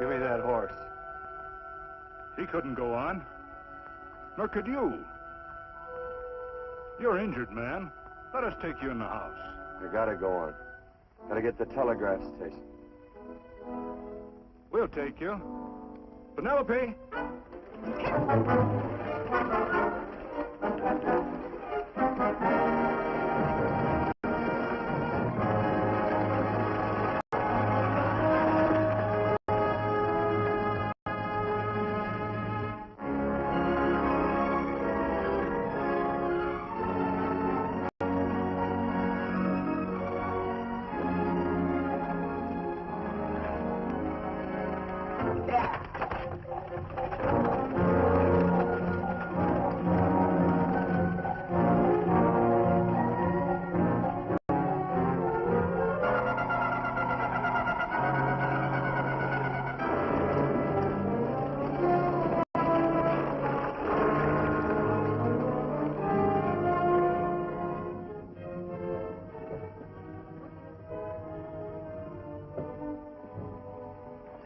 Give me that horse. He couldn't go on. Nor could you. You're injured, man. Let us take you in the house. You gotta go on. Gotta get to the telegraph station. We'll take you. Penelope!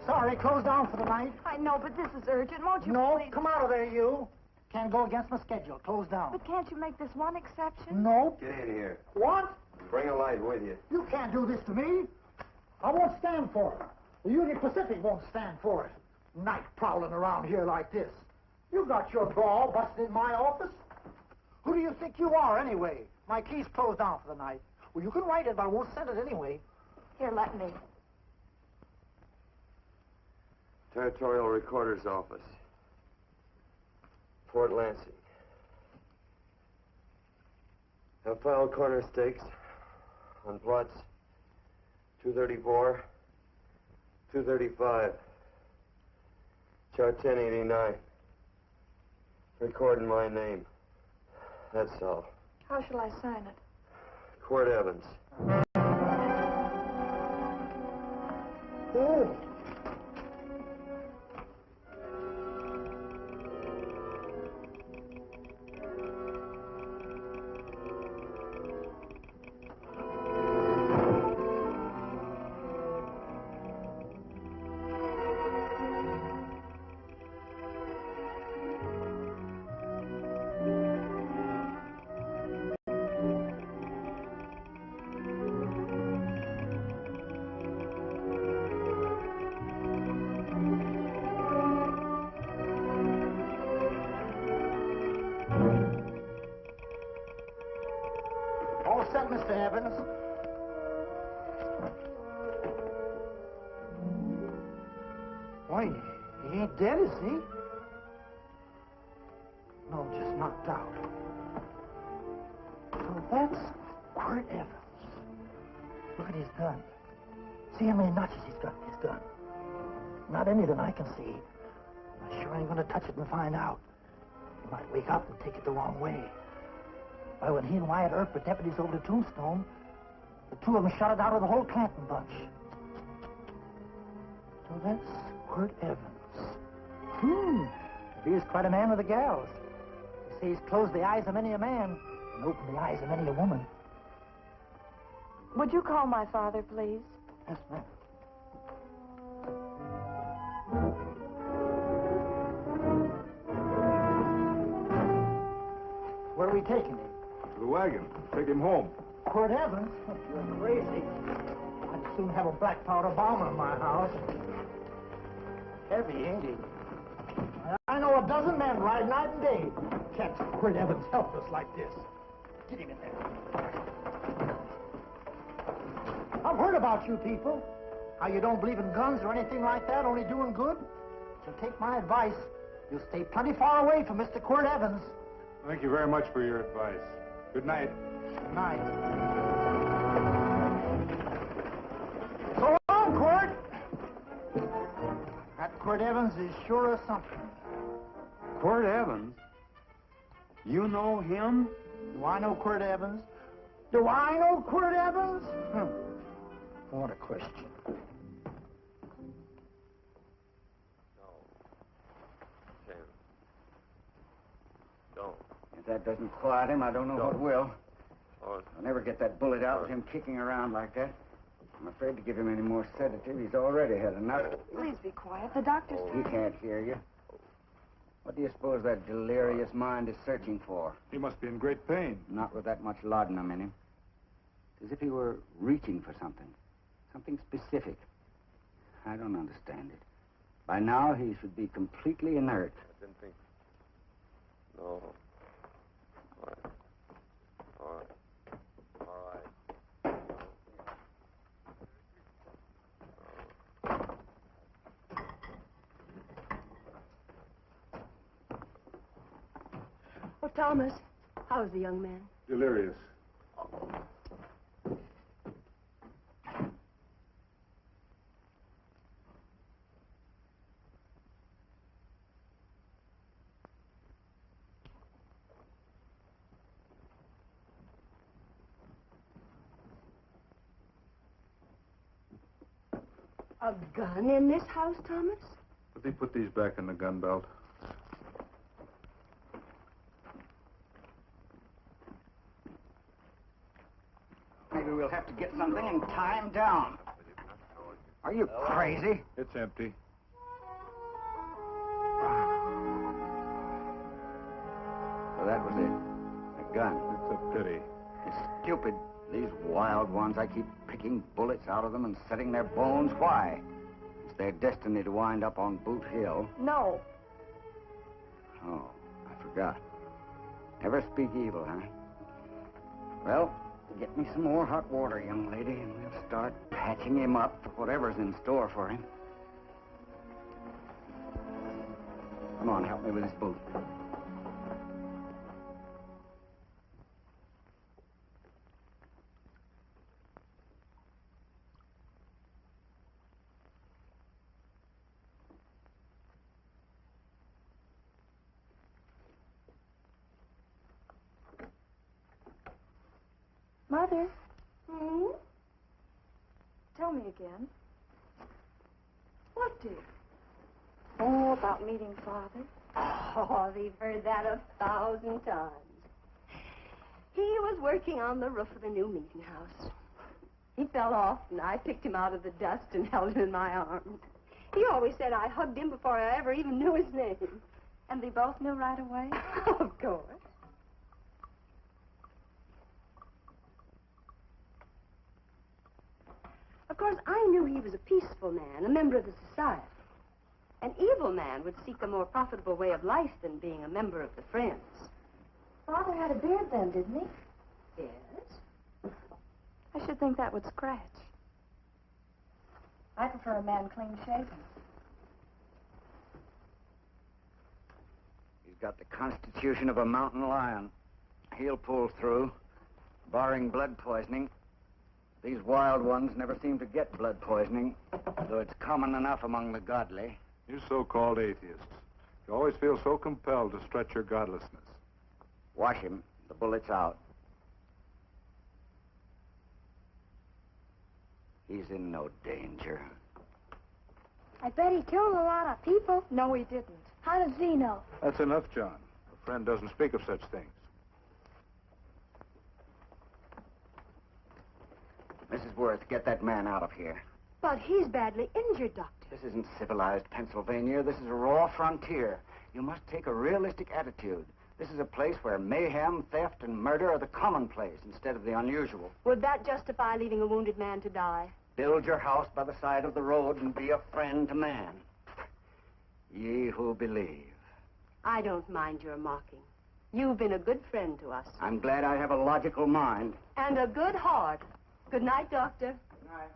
Sorry, closed down for the night. I know, but this is urgent. Won't you No, please? come out of there, you. Can't go against my schedule. Closed down. But can't you make this one exception? No. Get in here. What? Bring a light with you. You can't do this to me. I won't stand for it. The Union Pacific won't stand for it. Night prowling around here like this. You got your gall busting in my office? Who do you think you are, anyway? My key's closed down for the night. Well, you can write it, but I won't send it anyway. Here, let me. Territorial Recorder's Office. Fort Lansing. Have filed corner stakes on plots 234, 235, chart 1089. Recording my name. That's all. How shall I sign it? Quirt Evans. Oh. All set, Mr. Evans. Why, he ain't dead, is he? No, just knocked out. So that's Quirt Evans. Look at his gun. See how many notches he's got in his gun. Not any that I can see. I sure ain't gonna touch it and find out. He might wake up and take it the wrong way. Why, when he and Wyatt Earp were deputies over to Tombstone, the two of them shot it out of the whole Clanton bunch. So that's Quirt Evans. He's quite a man with the gals. They say he's closed the eyes of many a man and opened the eyes of many a woman. Would you call my father, please? Yes, ma'am. Where are we taking him? To the wagon. Take him home. Quirt Evans? You're crazy. I'd soon have a black powder bomber in my house. Heavy, ain't he? I know a dozen men ride night and day. Catch Quirt Evans helpless like this. Get him in there. I've heard about you people. How you don't believe in guns or anything like that, only doing good. So take my advice. You'll stay plenty far away from Mr. Quirt Evans. Thank you very much for your advice. Good night. Good night. So long, Quirt. That Quirt Evans is sure of something. Quirt Evans? You know him? Do I know Quirt Evans? Do I know Quirt Evans? What a question. Don't. If that doesn't quiet him, I don't know what will. Oh, I'll never get that bullet out with him kicking around like that. I'm afraid to give him any more sedative. He's already had enough. Please be quiet. The doctor's... He can't hear you. What do you suppose that delirious mind is searching for? He must be in great pain. Not with that much laudanum in him. It's as if he were reaching for something. Something specific. I don't understand it. By now, he should be completely inert. I didn't think... No. All right. All right. All right. Oh, Thomas, how's the young man? Delirious. A gun in this house, Thomas? But they put these back in the gun belt. Maybe we'll have to get something and tie him down. Are you crazy? It's empty. So that was it. A gun. It's a pity. It's stupid. These wild ones, I keep picking bullets out of them and setting their bones. Why? It's their destiny to wind up on Boot Hill. No. Oh, I forgot. Never speak evil, huh? Well, get me some more hot water, young lady, and we'll start patching him up for whatever's in store for him. Come on, help me with his boot. Mother? Tell me again. What, dear? Oh, about meeting Father. Oh, they've heard that 1,000 times. He was working on the roof of the new meeting house. He fell off, and I picked him out of the dust and held him in my arms. He always said I hugged him before I ever even knew his name. And they both knew right away? Of course. Of course, I knew he was a peaceful man, a member of the society. An evil man would seek a more profitable way of life than being a member of the Friends. Father had a beard then, didn't he? Yes? I should think that would scratch. I prefer a man clean shaven. He's got the constitution of a mountain lion. He'll pull through, barring blood poisoning. These wild ones never seem to get blood poisoning, though it's common enough among the godly. You so-called atheists. You always feel so compelled to stretch your godlessness. Wash him. The bullet's out. He's in no danger. I bet he killed a lot of people. No, he didn't. How does he know? That's enough, John. A friend doesn't speak of such things. Mrs. Worth, get that man out of here. But he's badly injured, Doctor. This isn't civilized Pennsylvania. This is a raw frontier. You must take a realistic attitude. This is a place where mayhem, theft, and murder are the commonplace instead of the unusual. Would that justify leaving a wounded man to die? Build your house by the side of the road and be a friend to man. Ye who believe. I don't mind your mocking. You've been a good friend to us. I'm glad I have a logical mind. And a good heart. Good night, Doctor. Good night.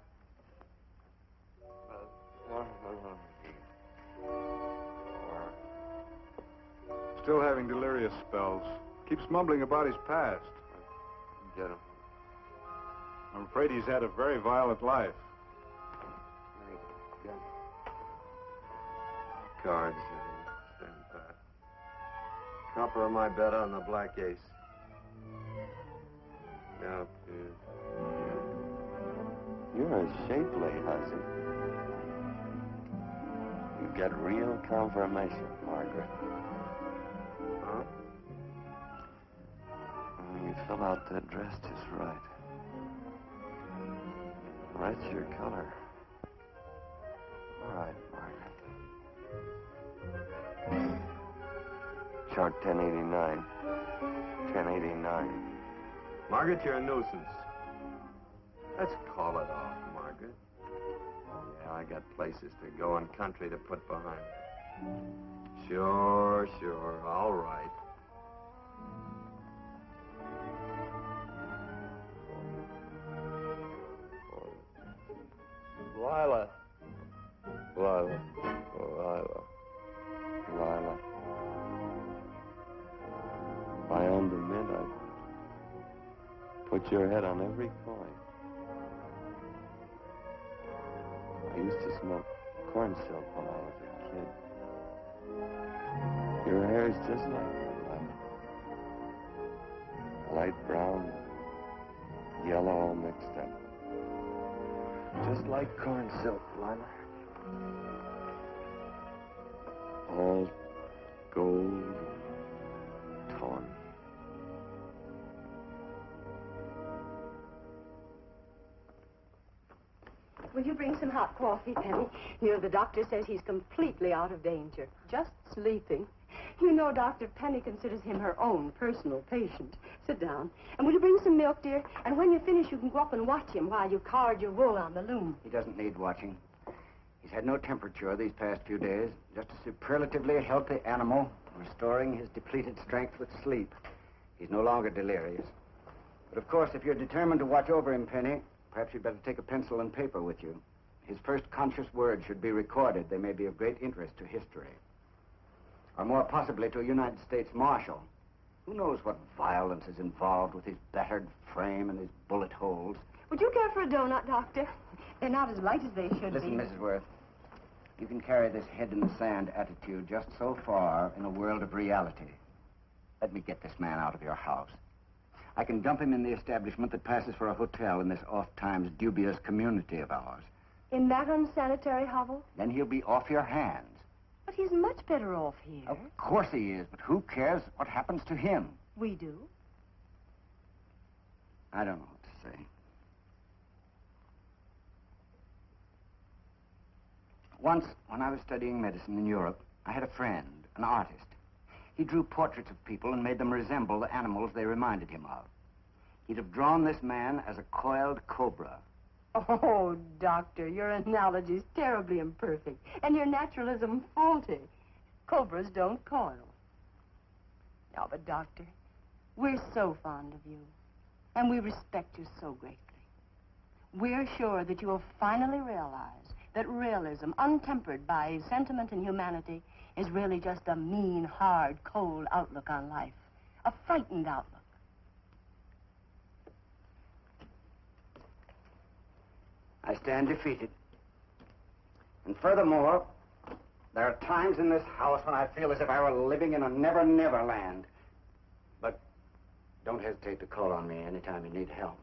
Still having delirious spells. Keeps mumbling about his past. Get him. I'm afraid he's had a very violent life. Cards. Stand pat. Copper on my bet on the black ace. Now, you're a shapely hussy. You get real confirmation, Margaret. Huh? You fill out that dress just right. That's your color. All right, Margaret. Chart 1089. 1089. Margaret, you're a nuisance. Let's call it off, Margaret. Yeah, I got places to go and country to put behind me. Sure, all right. Lila. If I owned a mint, I'd put your head on every coin. I used to smoke corn silk when I was a kid. Your hair's just like that, Lila. Light brown, yellow all mixed up. Just like corn silk, Lila. All gold, tawny. Will you bring some hot coffee, Penny? You know, the doctor says he's completely out of danger. Just sleeping. You know, Dr. Penny considers him her own personal patient. Sit down. And will you bring some milk, dear? And when you finish, you can go up and watch him while you card your wool on the loom. He doesn't need watching. He's had no temperature these past few days. Just a superlatively healthy animal, restoring his depleted strength with sleep. He's no longer delirious. But, of course, if you're determined to watch over him, Penny, perhaps you'd better take a pencil and paper with you. His first conscious words should be recorded. They may be of great interest to history. Or more possibly to a United States Marshal. Who knows what violence is involved with his battered frame and his bullet holes. Would you care for a donut, Doctor? They're not as light as they should be. Listen, Mrs. Worth. You can carry this head-in-the-sand attitude just so far in a world of reality. Let me get this man out of your house. I can dump him in the establishment that passes for a hotel in this oft-times dubious community of ours. In that unsanitary hovel? Then he'll be off your hands. But he's much better off here. Of course he is, but who cares what happens to him? We do. I don't know what to say. Once, when I was studying medicine in Europe, I had a friend, an artist. He drew portraits of people and made them resemble the animals they reminded him of. He'd have drawn this man as a coiled cobra. Oh, Doctor, your analogy's terribly imperfect, and your naturalism faulty. Cobras don't coil. Now, but, Doctor, we're so fond of you, and we respect you so greatly. We're sure that you'll finally realize that realism, untempered by sentiment and humanity, is really just a mean, hard, cold outlook on life. A frightened outlook. I stand defeated. And furthermore, there are times in this house when I feel as if I were living in a never-never land. But don't hesitate to call on me anytime you need help.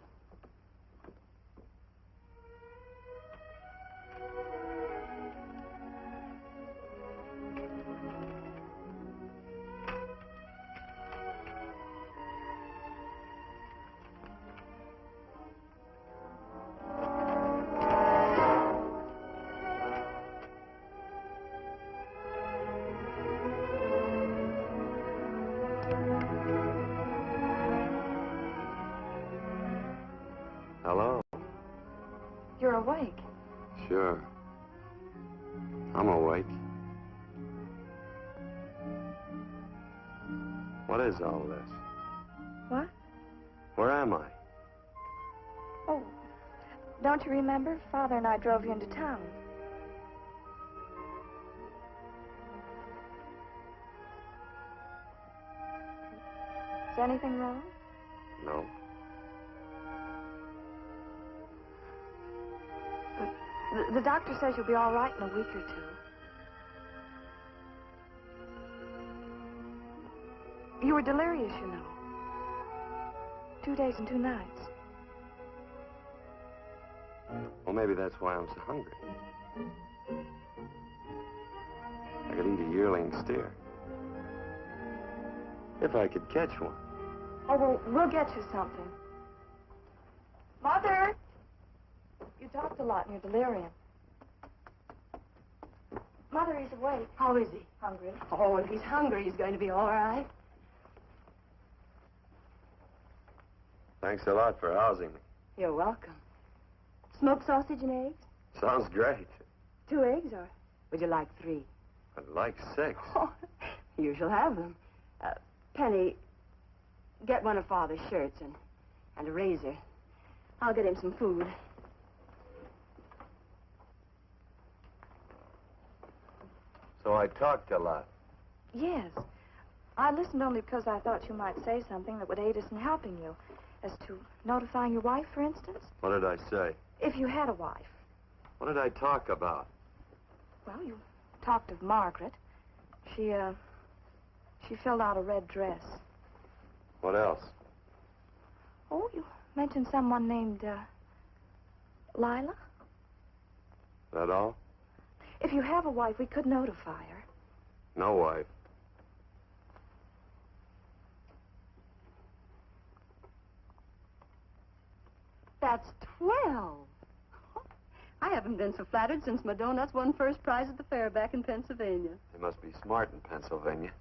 Hello? You're awake. Sure. I'm awake. What is all this? What? Where am I? Oh, don't you remember? Father and I drove you into town. Is anything wrong? No. The doctor says you'll be all right in a week or two. You were delirious, you know. 2 days and 2 nights. Well, maybe that's why I'm so hungry. I could eat a yearling steer. If I could catch one. Oh, well, we'll get you something. Mother! You talked a lot in your delirium. Mother, he's awake. How is he? Hungry. Oh, if he's hungry, he's going to be all right. Thanks a lot for housing me. You're welcome. Smoked sausage and eggs? Sounds great. 2 eggs, or would you like 3? I'd like 6. Oh, you shall have them. Penny, get one of Father's shirts and a razor. I'll get him some food. So I talked a lot. Yes. I listened only because I thought you might say something that would aid us in helping you. As to notifying your wife, for instance. What did I say? If you had a wife. What did I talk about? Well, you talked of Margaret. She filled out a red dress. What else? Oh, you mentioned someone named, Lila? That all? If you have a wife, we could notify her. No wife. That's 12. I haven't been so flattered since my donuts won first prize at the fair back in Pennsylvania. They must be smart in Pennsylvania.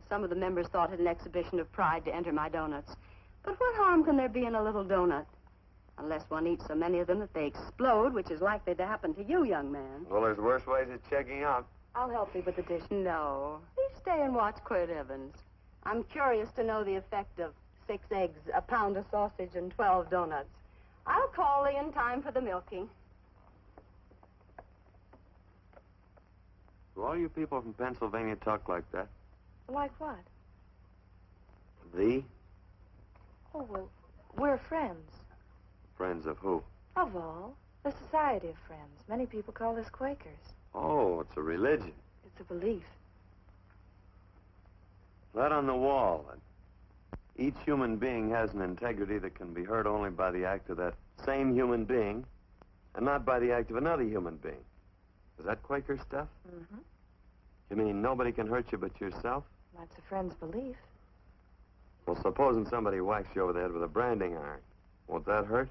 Some of the members thought it an exhibition of pride to enter my donuts. But what harm can there be in a little donut? Unless one eats so many of them that they explode, which is likely to happen to you, young man. Well, there's worse ways of checking out. I'll help you with the dish. No. You stay and watch Quirt Evans. I'm curious to know the effect of 6 eggs, a pound of sausage, and 12 donuts. I'll call Lee in time for the milking. Do all you people from Pennsylvania talk like that? Like what? The? Oh, well, we're friends. Friends of who? Of all. The Society of Friends. Many people call us Quakers. Oh, it's a religion. It's a belief. That on the wall. Each human being has an integrity that can be hurt only by the act of that same human being, and not by the act of another human being. Is that Quaker stuff? Mm-hmm. You mean nobody can hurt you but yourself? That's a friend's belief. Well, supposing somebody whacks you over the head with a branding iron. Won't that hurt?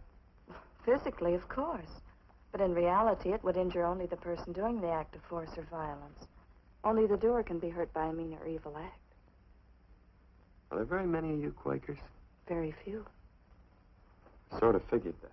Physically, of course. But in reality, it would injure only the person doing the act of force or violence. Only the doer can be hurt by a mean or evil act. Are there very many of you Quakers? Very few. Sort of figured that.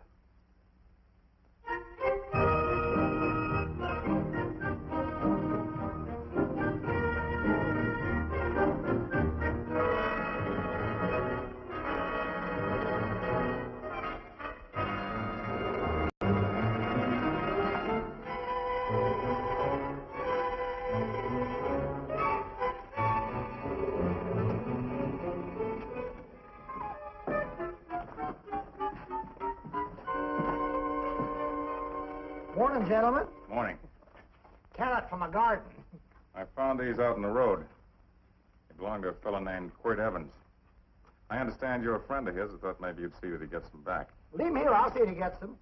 Morning, gentlemen. Morning. Carrot from a garden. I found these out in the road. They belong to a fellow named Quirt Evans. I understand you're a friend of his. I thought maybe you'd see that he gets them back. Leave him here. I'll see if he gets them.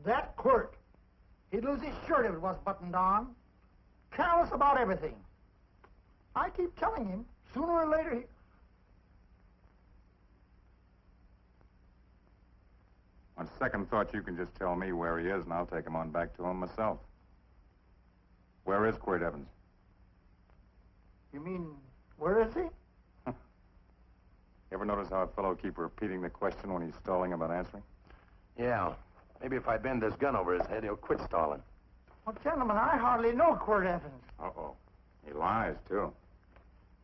That Quirt. He'd lose his shirt if it was buttoned on. Careless about everything. I keep telling him, sooner or later he... On second thought, you can just tell me where he is, and I'll take him on back to him myself. Where is Quirt Evans? You mean, where is he? You ever notice how a fellow keeps repeating the question when he's stalling about answering? Yeah. Maybe if I bend this gun over his head, he'll quit stalling. Well, gentlemen, I hardly know Quirt Evans. Uh-oh. He lies, too.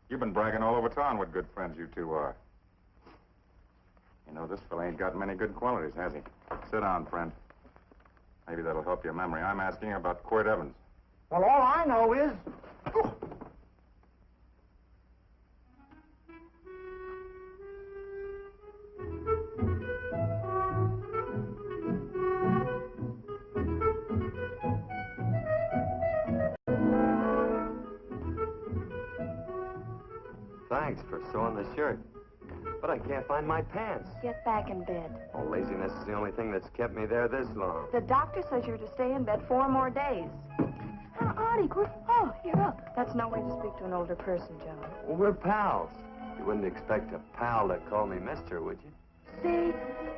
You've been bragging all over town what good friends you two are. You know, this fella ain't got many good qualities, has he? Sit down, friend. Maybe that'll help your memory. I'm asking about Quirt Evans. Well, all I know is... Thanks for sewing the shirt. But I can't find my pants. Get back in bed. Oh, laziness is the only thing that's kept me there this long. The doctor says you're to stay in bed 4 more days. Artie, oh, you're up. That's no way to speak to an older person, John. Well, we're pals. You wouldn't expect a pal to call me mister, would you? Say,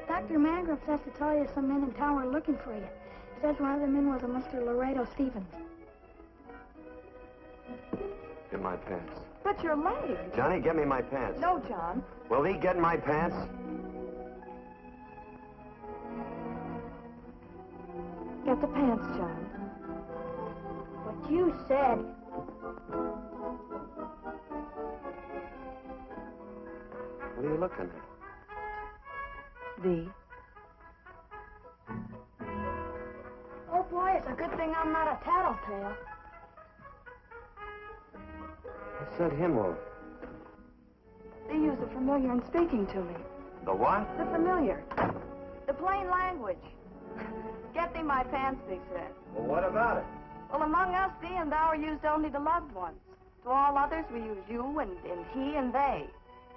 Dr. Mangrove says to tell you some men in town are looking for you. Says one of the men was a Mr. Laredo Stevens. Get my pants. But you're late. Johnny, get me my pants. No, John. Will he get my pants? Get the pants, John. What you said. What are you looking at? The. Oh, boy, it's a good thing I'm not a tattletale. I said him off. They use the familiar in speaking to me. The what? The familiar. The plain language. Get thee my pants, they said. Well, what about it? Well, among us, thee and thou are used only to loved ones. To all others, we use you and he and they.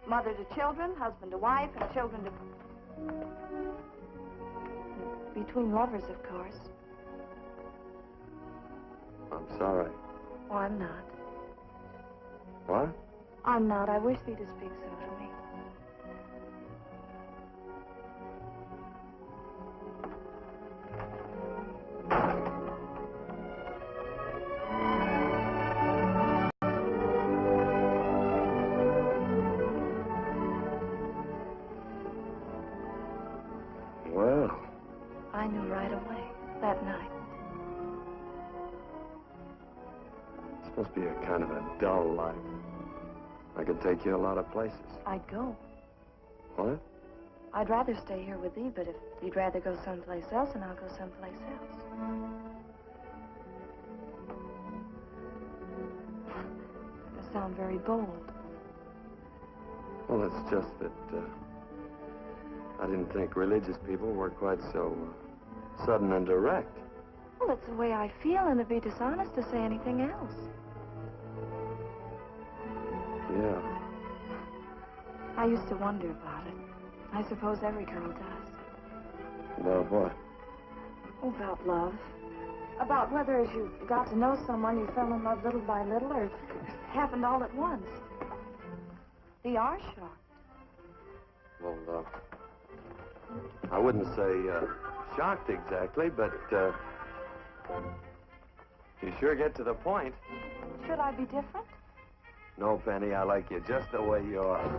Mother to children, husband to wife, and children to... Between lovers, of course. I'm sorry. Oh, I'm not. What? I'm not. I wish thee to speak so to me. Well, I knew right away, that night. it's supposed to be a kind of a dull life. I could take you a lot of places. I'd go. What? I'd rather stay here with thee, but if you'd rather go someplace else, then I'll go someplace else. You sound very bold. Well, it's just that I didn't think religious people were quite so sudden and direct. Well, it's the way I feel, and it'd be dishonest to say anything else. Yeah. I used to wonder about it. I suppose every girl does. About what? Oh, about love. About whether as you got to know someone, you fell in love little by little, or it happened all at once. They are shocked. Well, I wouldn't say shocked exactly, but you sure get to the point. Should I be different? No, Penny, I like you just the way you are.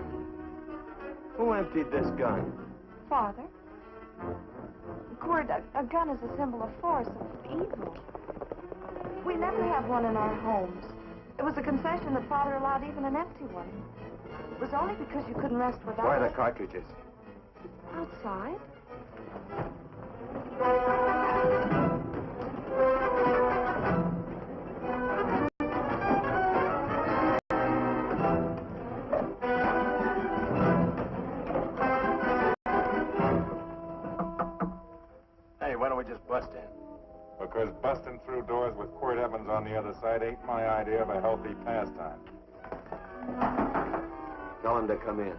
Who emptied this gun? Father? Quirt, a gun is a symbol of force, of evil. We never have one in our homes. It was a concession that Father allowed even an empty one. It was only because you couldn't rest without Where are it. the cartridges? Outside? Hey, why don't we just bust in? Because busting through doors with Quirt Evans on the other side ain't my idea of a healthy pastime. Tell him to come in.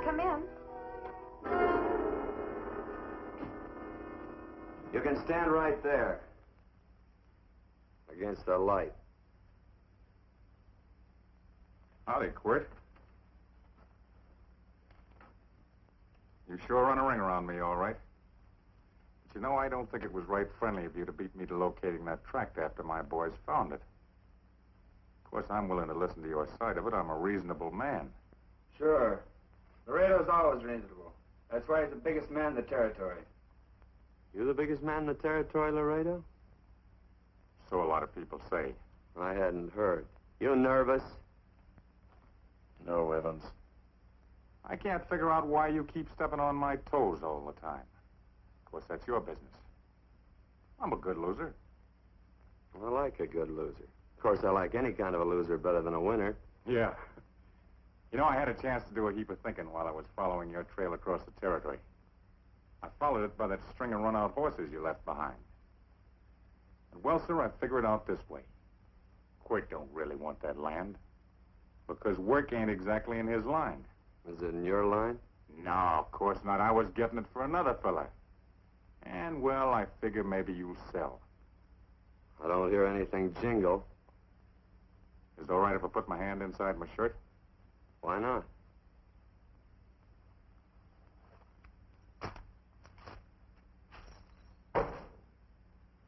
Come in. You can stand right there. Against the light. Howdy, Quirt. You sure run a ring around me, all right. But you know, I don't think it was right friendly of you to beat me to locating that tract after my boys found it. Of course, I'm willing to listen to your side of it. I'm a reasonable man. Sure. Laredo's always reasonable. That's why he's the biggest man in the territory. You the biggest man in the territory, Laredo? So a lot of people say. I hadn't heard. You nervous? No, Evans. I can't figure out why you keep stepping on my toes all the time. Of course, that's your business. I'm a good loser. I like a good loser. Of course, I like any kind of a loser better than a winner. Yeah. You know, I had a chance to do a heap of thinking while I was following your trail across the territory. I followed it by that string of run-out horses you left behind. And well, sir, I figured it out this way. Quirt don't really want that land. Because work ain't exactly in his line. Is it in your line? No, of course not. I was getting it for another fella. And, well, I figure maybe you'll sell. I don't hear anything jingle. Is it all right if I put my hand inside my shirt? Why not?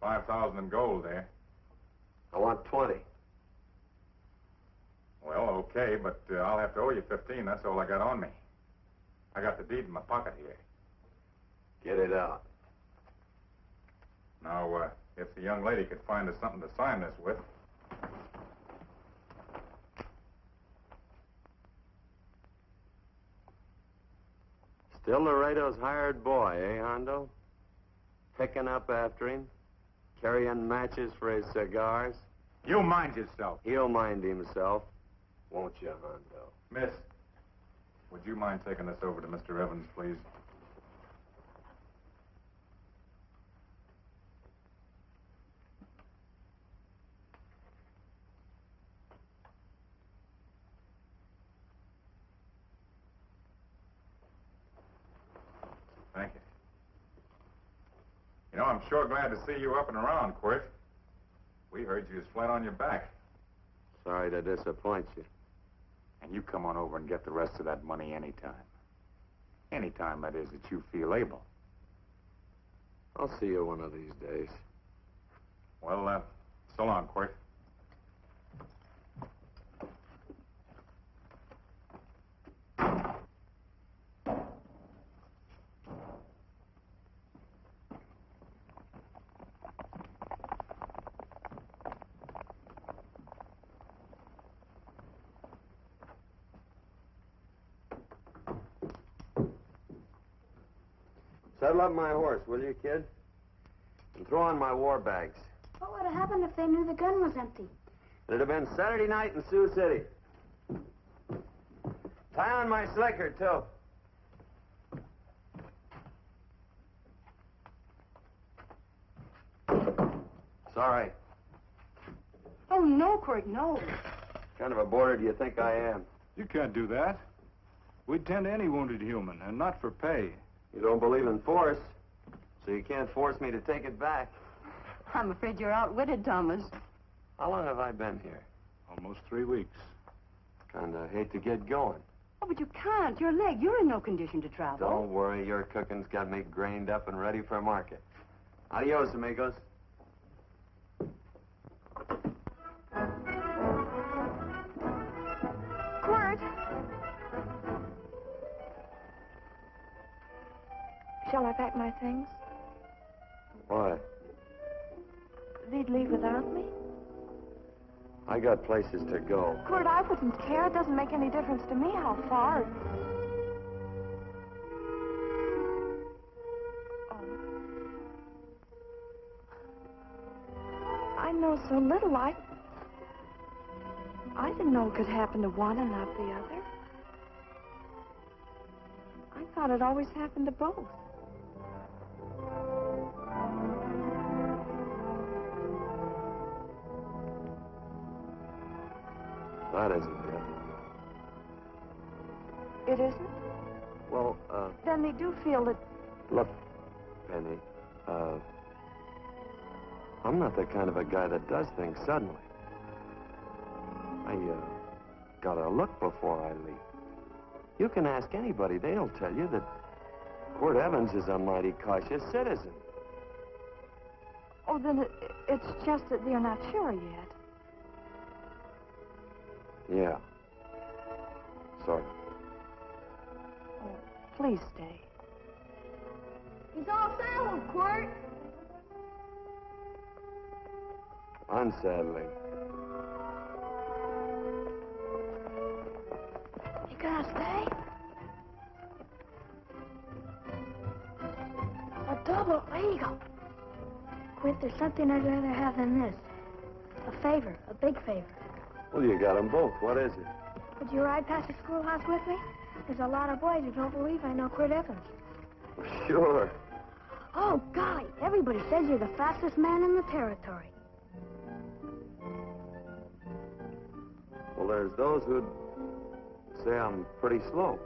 $5,000 in gold there. I want 20. Well, okay, but I'll have to owe you 15. That's all I got on me. I got the deed in my pocket here. Get it out. Now, if the young lady could find us something to sign this with. Still Laredo's hired boy, eh, Hondo? Picking up after him, carrying matches for his cigars. You mind yourself. He'll mind himself, won't you, Hondo? Miss, would you mind taking this over to Mr. Evans, please? Thank you. You know, I'm sure glad to see you up and around, Quirt. We heard you was flat on your back. Sorry to disappoint you. And you come on over and get the rest of that money anytime. Anytime, that is, that you feel able. I'll see you one of these days. Well, so long, Quirt. Saddle up my horse, will you, kid? And throw on my war bags. What would have happened if they knew the gun was empty? It'd have been Saturday night in Sioux City. Tie on my slicker, too. Sorry. Oh, no, Quirt, no. What kind of a boarder do you think I am? You can't do that. We'd tend to any wounded human, and not for pay. You don't believe in force, so you can't force me to take it back. I'm afraid you're outwitted, Thomas. How long have I been here? Almost 3 weeks. Kinda hate to get going. Oh, but you can't. Your leg, you're in no condition to travel. Don't worry, your cooking's got me grained up and ready for market. Adios, amigos. Quirt! Shall I pack my things? Why? They'd leave without me? I got places to go. Quirt, I wouldn't care. It doesn't make any difference to me how far. Oh. I know so little. I didn't know it could happen to one and not the other. I thought it always happened to both. That isn't it. It isn't? Well, Then they do feel that... look, Penny, I'm not the kind of a guy that does things suddenly. I, gotta look before I leave. You can ask anybody, they'll tell you that Quirt Evans is a mighty cautious citizen. Oh, then it's just that they're not sure yet. Yeah. Sort of. Oh, please stay. He's all saddled, Quirt. Unsaddling. You gonna stay? A double eagle. Quint, there's something I'd rather have than this. A favor, a big favor. Well, you got them both. What is it? Would you ride past the schoolhouse with me? There's a lot of boys who don't believe I know Quirt Evans. Sure. Oh, golly, everybody says you're the fastest man in the territory. Well, there's those who'd say I'm pretty slow.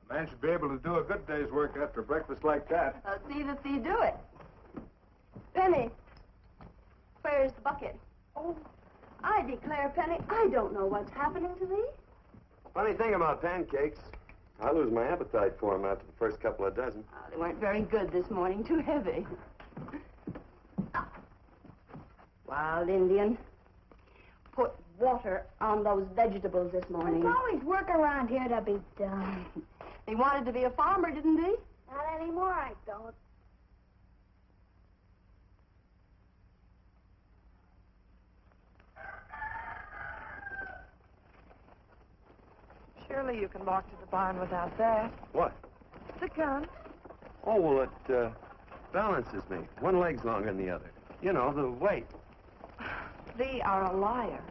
A man should be able to do a good day's work after breakfast like that. I'll see that you do it. Penny, there's the bucket. Oh, I declare, Penny, I don't know what's happening to thee. Funny thing about pancakes, I lose my appetite for them after the first couple of dozen. Oh, they weren't very good this morning, too heavy. Wild Indian, put water on those vegetables this morning. There's always work around here to be done. He wanted to be a farmer, didn't he? Not anymore, I don't. Surely you can walk to the barn without that. What? The gun. Oh, well, it balances me. One leg's longer than the other. You know, the weight. Thee are a liar.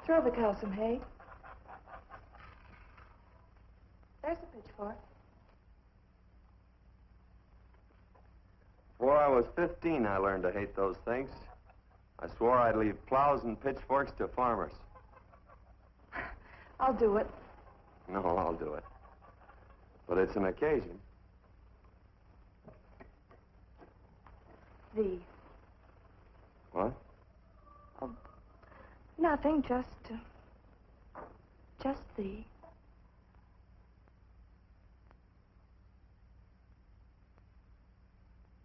Throw the cow some hay. There's a pitchfork. Before I was 15, I learned to hate those things. I swore I'd leave plows and pitchforks to farmers. I'll do it. No, I'll do it. But it's an occasion. Thee. What? Oh, nothing, just thee.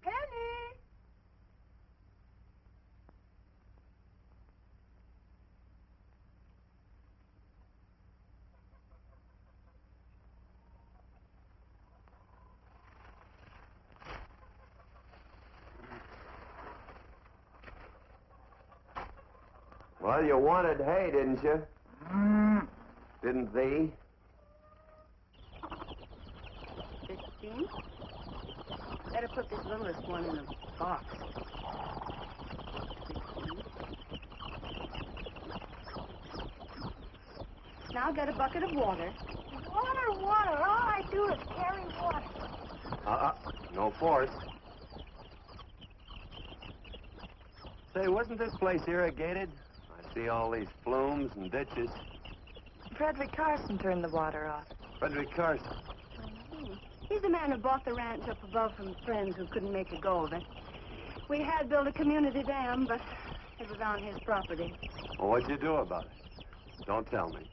Penny! Well, you wanted hay, didn't you? Didn't thee? 15? Better put this littlest one in a box. 16. Now get a bucket of water. Water, water. All I do is carry water. No force. Say, wasn't this place irrigated? I see all these flumes and ditches. Frederick Carson turned the water off. Frederick Carson. He's the man who bought the ranch up above from friends who couldn't make a go of it. We had built a community dam, but it was on his property. Well, what'd you do about it? Don't tell me.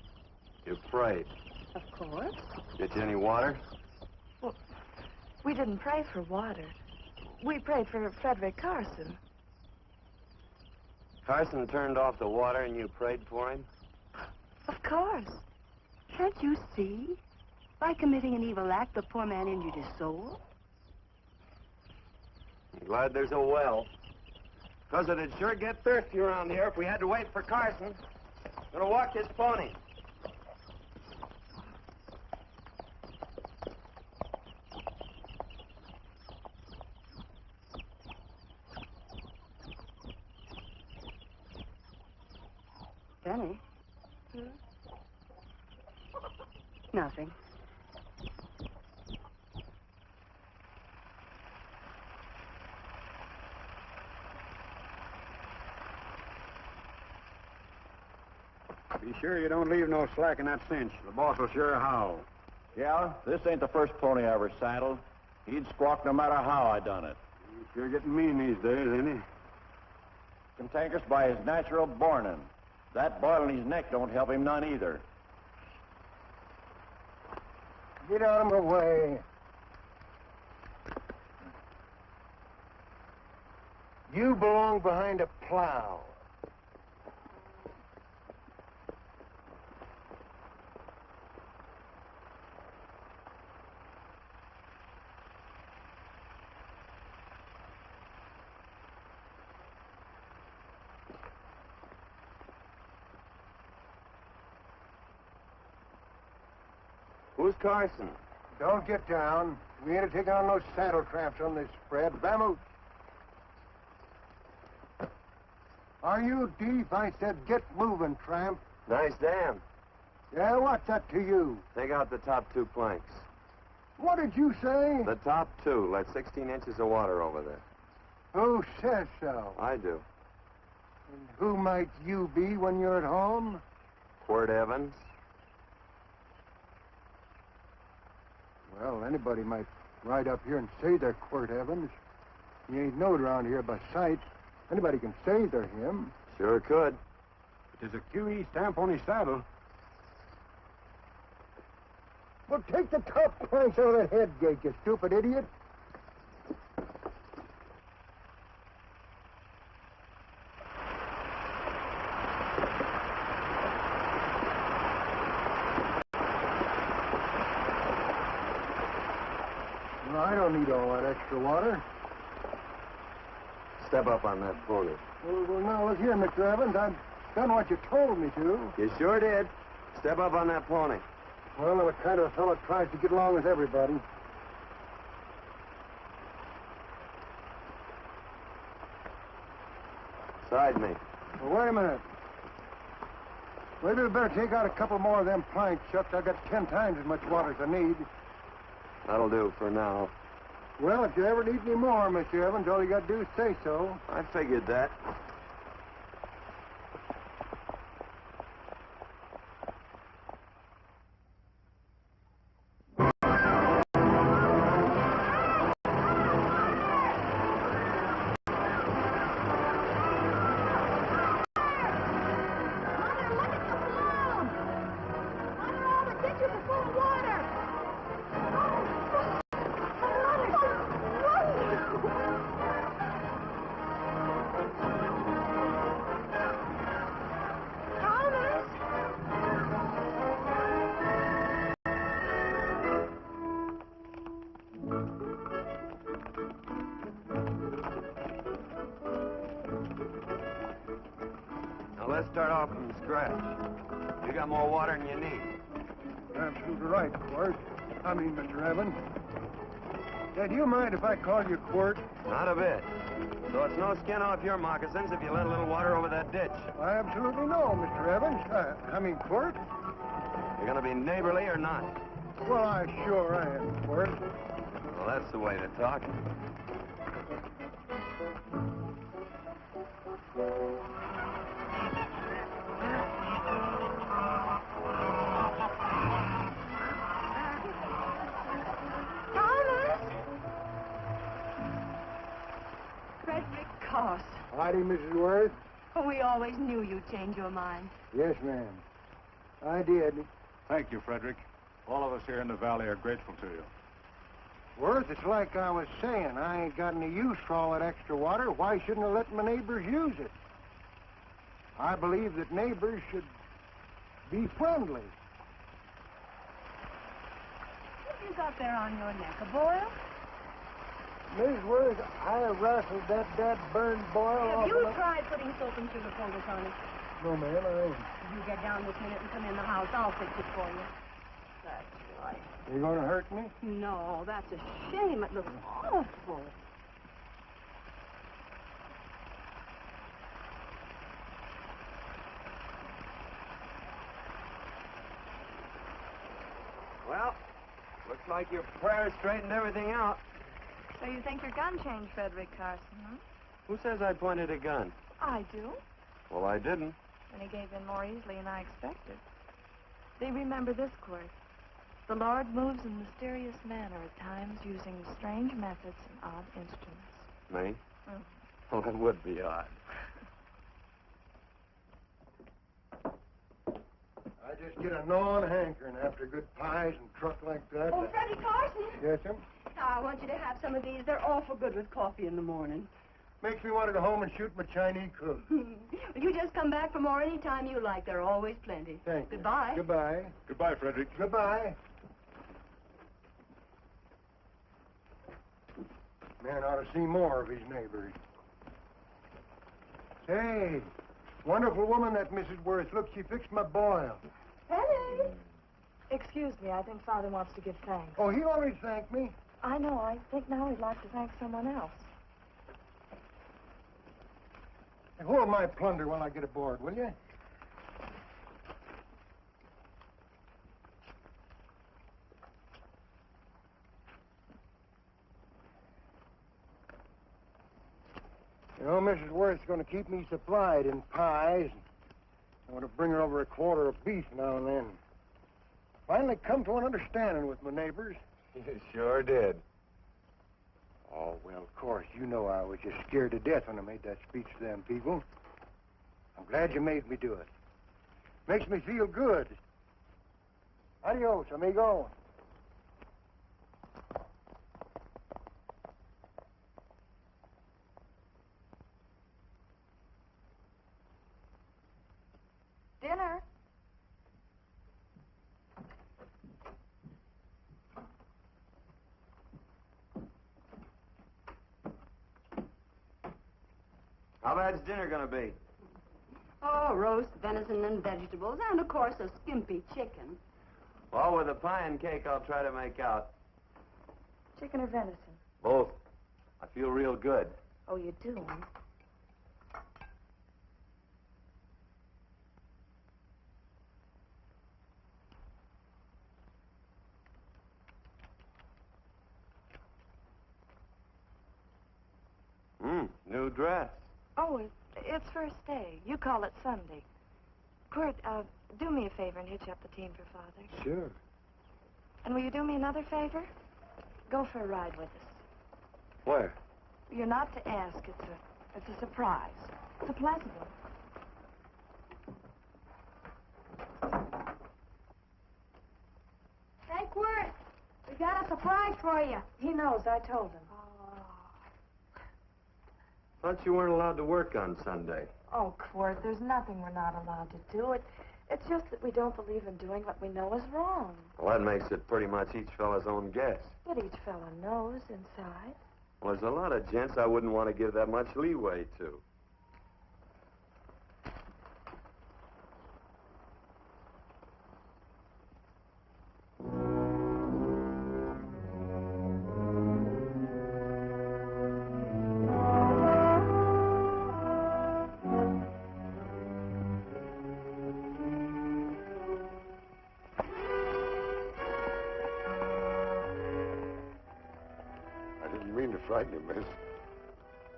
You prayed. Of course. Get you any water? Well, we didn't pray for water. We prayed for Frederick Carson. Carson turned off the water and you prayed for him? Of course. Can't you see? By committing an evil act, the poor man injured his soul. I'm glad there's a well. Because it'd sure get thirsty around here if we had to wait for Carson. Gonna walk his pony. Penny? Nothing. Be sure you don't leave no slack in that cinch. The boss will sure howl. Yeah, this ain't the first pony I ever saddled. He'd squawk no matter how I done it. He's sure getting mean these days, ain't he? Cantankerous by his natural bornin'. That boil in his neck don't help him none either. Get out of my way. You belong behind a plow. Who's Carson? Don't get down. We ain't taking on no saddle tramps on this spread. Vamoose. Are you deep? I said get moving, tramp. Nice dam. Yeah, what's that to you? Take out the top 2 planks. What did you say? The top 2. Let 16 inches of water over there. Who says so? I do. And who might you be when you're at home? Quirt Evans? Well, anybody might ride up here and say they're Quirt Evans. He ain't known around here by sight. Anybody can say they're him. Sure could. But there's a QE stamp on his saddle. Well, take the top planks out of that head gate, you stupid idiot. Well, I don't need all that extra water. Step up on that pony. Well, now, look here, Mr. Evans. I've done what you told me to. You sure did. Step up on that pony. Well, I'm a kind of fellow tries to get along with everybody. Side me. Well, wait a minute. Maybe we better take out a couple more of them planks, Chuck. I got 10 times as much water as I need. That'll do for now. Well, if you ever need any more, Mr. Evans, all you got to do is say so. I figured that. Now, let's start off from scratch. You got more water than you need. You're absolutely right, Quirt. I mean, Mr. Evans. Yeah, do you mind if I call you Quirt? Not a bit. So it's no skin off your moccasins if you let a little water over that ditch. I absolutely know, Mr. Evans. I mean, Quirt. You're going to be neighborly or not? Well, I sure am, Quirt. Well, that's the way to talk. Howdy, Mrs. Worth. We always knew you'd change your mind. Yes, ma'am. I did. Thank you, Frederick. All of us here in the valley are grateful to you. Worth, it's like I was saying. I ain't got any use for all that extra water. Why shouldn't I let my neighbors use it? I believe that neighbors should be friendly. What have you got there on your neck, a boil? Miss Worth, I wrestled that burned boil off. Have you tried putting soap and sugar poultice on it? No, ma'am, I ain't. You get down this minute and come in the house. I'll fix it for you. That's right. You gonna hurt me? No, that's a shame. It looks awful. Well, looks like your prayers straightened everything out. So you think your gun changed Frederick Carson, huh? Who says I pointed a gun? I do. Well, I didn't. And he gave in more easily than I expected. See, remember this, Quirt. The Lord moves in mysterious manner at times using strange methods and odd instruments. Me? Mm. Well, it would be odd. I just get a gnawing hankering after good pies and truck like that. Oh, Freddie Carson. Yes, ma'am? I want you to have some of these. They're awful good with coffee in the morning. Makes me want to go home and shoot my Chinese cook. You just come back for more any time you like. There are always plenty. Thank you. Goodbye. Goodbye. Goodbye, Frederick. Goodbye. Man ought to see more of his neighbors. Say, wonderful woman, that Mrs. Worth. Look, she fixed my boil. Penny! Excuse me, I think Father wants to give thanks. Oh, he always thanked me. I know. I think now he'd like to thank someone else. Hold my plunder while I get aboard, will you? You know, Mrs. Worth's going to keep me supplied in pies, I want to bring her over a quarter of beef now and then. Finally come to an understanding with my neighbors. You sure did. Oh, well, of course, you know I was just scared to death when I made that speech to them people. I'm glad you made me do it. Makes me feel good. Adios, amigo. Dinner. How bad's dinner gonna be? Oh, roast venison and vegetables, and of course a skimpy chicken. Well, with a pie and cake, I'll try to make out. Chicken or venison? Both. I feel real good. Oh, you do? New dress. Oh, it's first day. You call it Sunday. Quirt, do me a favor and hitch up the team for Father. Sure. And will you do me another favor? Go for a ride with us. Where? You're not to ask. It's a surprise. It's a pleasant one. Hey, Quirt, we got a surprise for you. He knows. I told him. Thought you weren't allowed to work on Sunday. Oh, Quirt, there's nothing we're not allowed to do. It's just that we don't believe in doing what we know is wrong. Well, that makes it pretty much each fella's own guess. But each fella knows inside. Well, there's a lot of gents I wouldn't want to give that much leeway to. Frighten you, miss.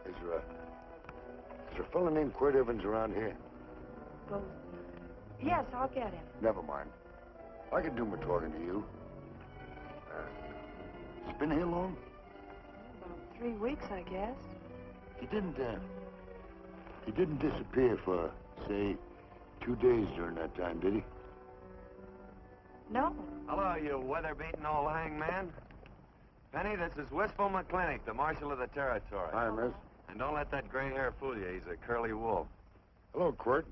Is there a fellow named Quirt Evans around here? Well, yes, I'll get him. Never mind. I can do my talking to you. He's been here long? About 3 weeks, I guess. He didn't disappear for, say, 2 days during that time, did he? No. Hello, you weather-beaten old hangman. Penny, this is Wistful McClintock, the Marshal of the Territory. Hi, miss. And don't let that gray hair fool you. He's a curly wolf. Hello, Quirt.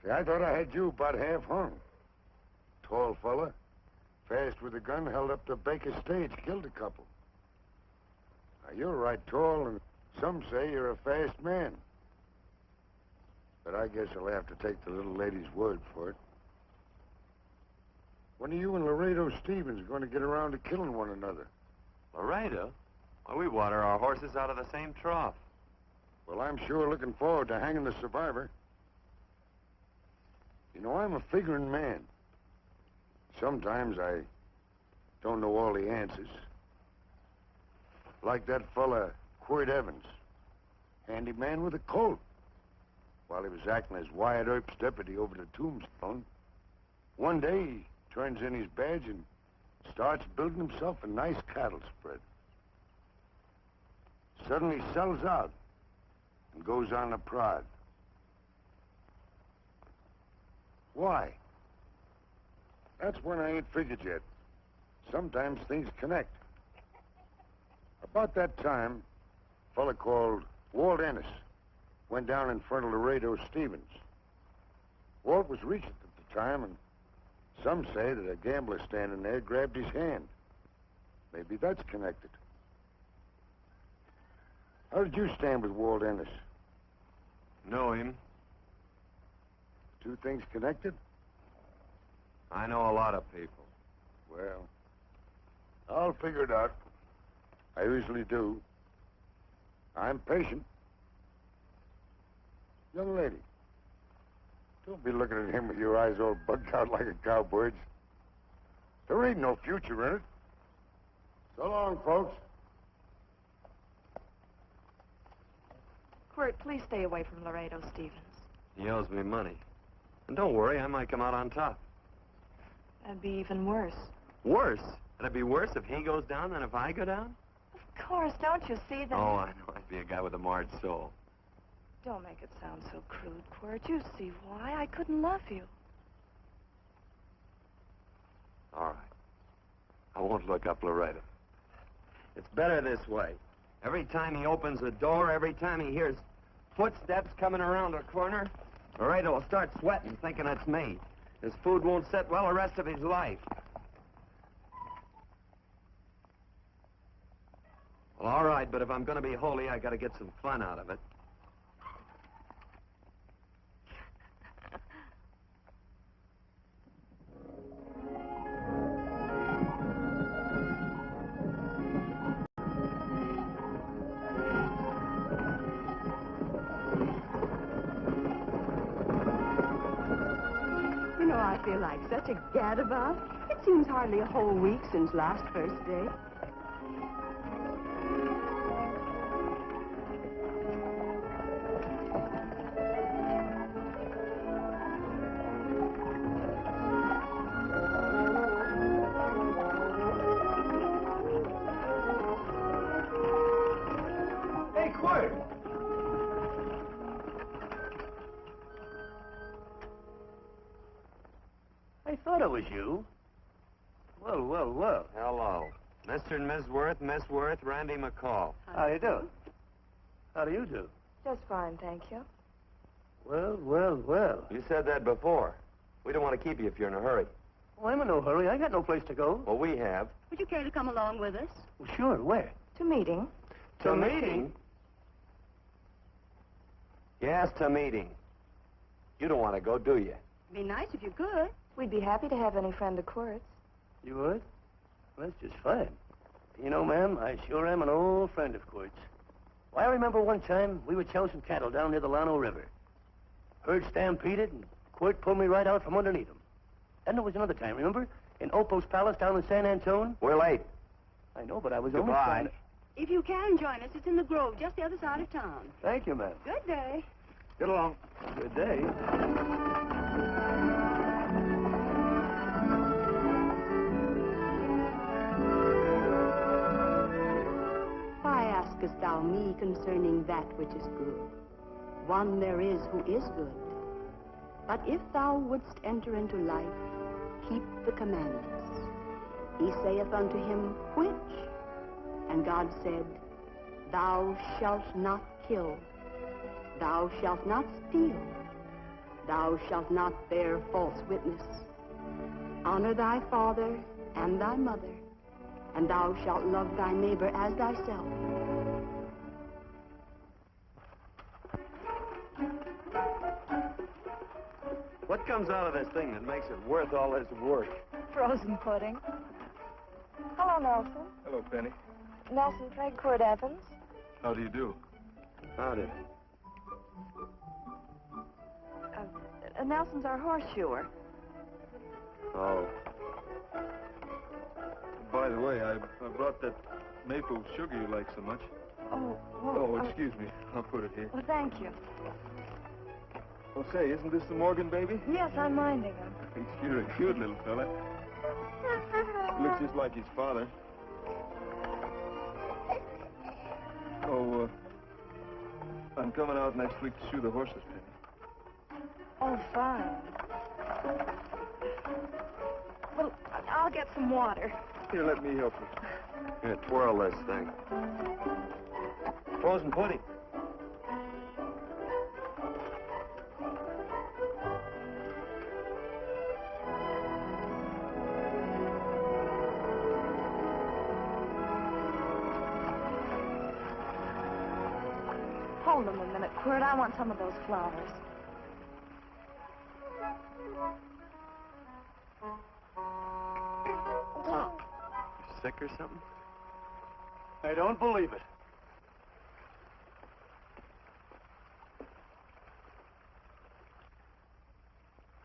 See, I thought I had you about half hung. Tall fella, fast with a gun, held up the Baker stage, killed a couple. Now, you're right tall, and some say you're a fast man. But I guess I'll have to take the little lady's word for it. When are you and Laredo Stevens going to get around to killing one another? Laredo? Well, we water our horses out of the same trough. Well, I'm sure looking forward to hanging the survivor. You know, I'm a figuring man. Sometimes I don't know all the answers. Like that fella, Quirt Evans. Handy man with a Colt. While he was acting as Wyatt Earp's deputy over the Tombstone, one day he turns in his badge and starts building himself a nice cattle spread. Suddenly sells out and goes on a prod. Why? That's when I ain't figured yet. Sometimes things connect. About that time, a fella called Walt Ennis went down in front of Laredo Stevens. Walt was Regent at the time, and some say that a gambler standing there grabbed his hand. Maybe that's connected. How did you stand with Walt Ennis? Know him. Two things connected? I know a lot of people. Well, I'll figure it out. I usually do. I'm patient. Young lady, don't be looking at him with your eyes all bugged out like a cowbird's. There ain't no future in it. So long, folks. Quirt, please stay away from Laredo Stevens. He owes me money. And don't worry, I might come out on top. That'd be even worse. Worse? It'd be worse if he goes down than if I go down? Of course, don't you see that? Oh, I know. I'd be a guy with a marred soul. Don't make it sound so crude, Quirt. You see why I couldn't love you. All right. I won't look up Laredo. It's better this way. Every time he opens the door, every time he hears footsteps coming around a corner, Laredo will start sweating, thinking it's me. His food won't sit well the rest of his life. Well, all right, but if I'm going to be holy, I got to get some fun out of it. You know, I feel like such a gadabout. It seems hardly a whole week since last first day. Hey, Quirt! I thought it was you. Well, well, well. Hello. Mr. and Miss Worth, Randy McCall. How do you do? How do you do? Just fine, thank you. Well, well, well. You said that before. We don't want to keep you if you're in a hurry. Well, I'm in no hurry. I got no place to go. Well, we have. Would you care to come along with us? Well, sure. Where? To meeting. To meeting? Yes, to meeting. You don't want to go, do you? Be nice if you could. We'd be happy to have any friend of Quirt's. You would? Well, that's just fine. You know, ma'am, I sure am an old friend of Quirt's. Well, I remember one time we were chowing some cattle down near the Llano River. Herd stampeded, and Quirt pulled me right out from underneath him. Then there was another time, remember? In Opo's Palace down in San Antone? We're late. I know, but I was Goodbye. only trying to... If you can join us, it's in the Grove, just the other side of town. Thank you, ma'am. Good day. Get along. Good day. Why askest thou me concerning that which is good? One there is who is good. But if thou wouldst enter into life, keep the commandments. He saith unto him, which? And God said, Thou shalt not kill. Thou shalt not steal. Thou shalt not bear false witness. Honor thy father and thy mother, and thou shalt love thy neighbor as thyself. What comes out of this thing that makes it worth all this work? Frozen pudding. Hello, Nelson. Hello, Penny. Nelson Craig, Quirt Evans. How do you do? Howdy. Nelson's our horseshoer. Oh. By the way, I brought that maple sugar you like so much. Oh, Oh, excuse me. I'll put it here. Well, thank you. Oh, say, isn't this the Morgan baby? Yes, I'm minding him. You're a cute little fella. Looks just like his father. Oh, I'm coming out next week to shoe the horses, Penny. Oh, fine. Well, I'll get some water. Here, let me help you. Here, twirl this thing. Frozen pudding. Hold them a minute, Quirt. I want some of those flowers. You sick or something? I don't believe it.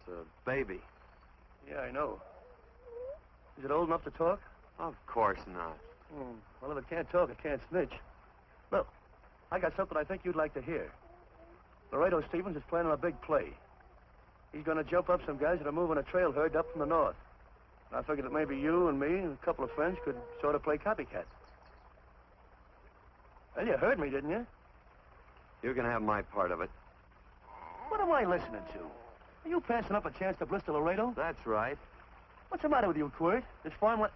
It's a baby. Yeah, I know. Is it old enough to talk? Of course not. Well, if it can't talk, it can't snitch. Look, I got something I think you'd like to hear. Laredo Stevens is planning a big play. He's going to jump up some guys that are moving a trail herd up from the north. And I figured that maybe you and me and a couple of friends could sort of play copycat. Well, you heard me, didn't you? You can have my part of it. What am I listening to? Are you passing up a chance to blister Laredo? That's right. What's the matter with you, Quirt? This farmland...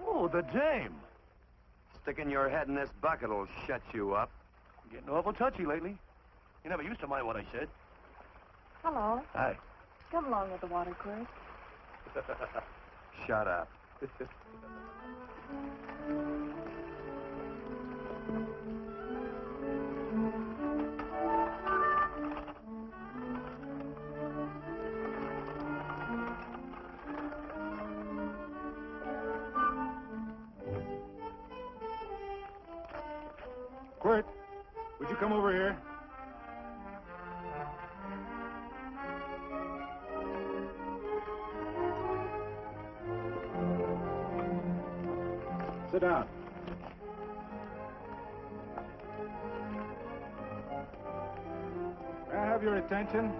Oh, the dame. Sticking your head in this bucket will shut you up. You're getting awful touchy lately. You never used to mind what I said. Hello. Hi. Come along with the water, Quirt. Shut up. Quirt, would you come over here? Sit down. May I have your attention?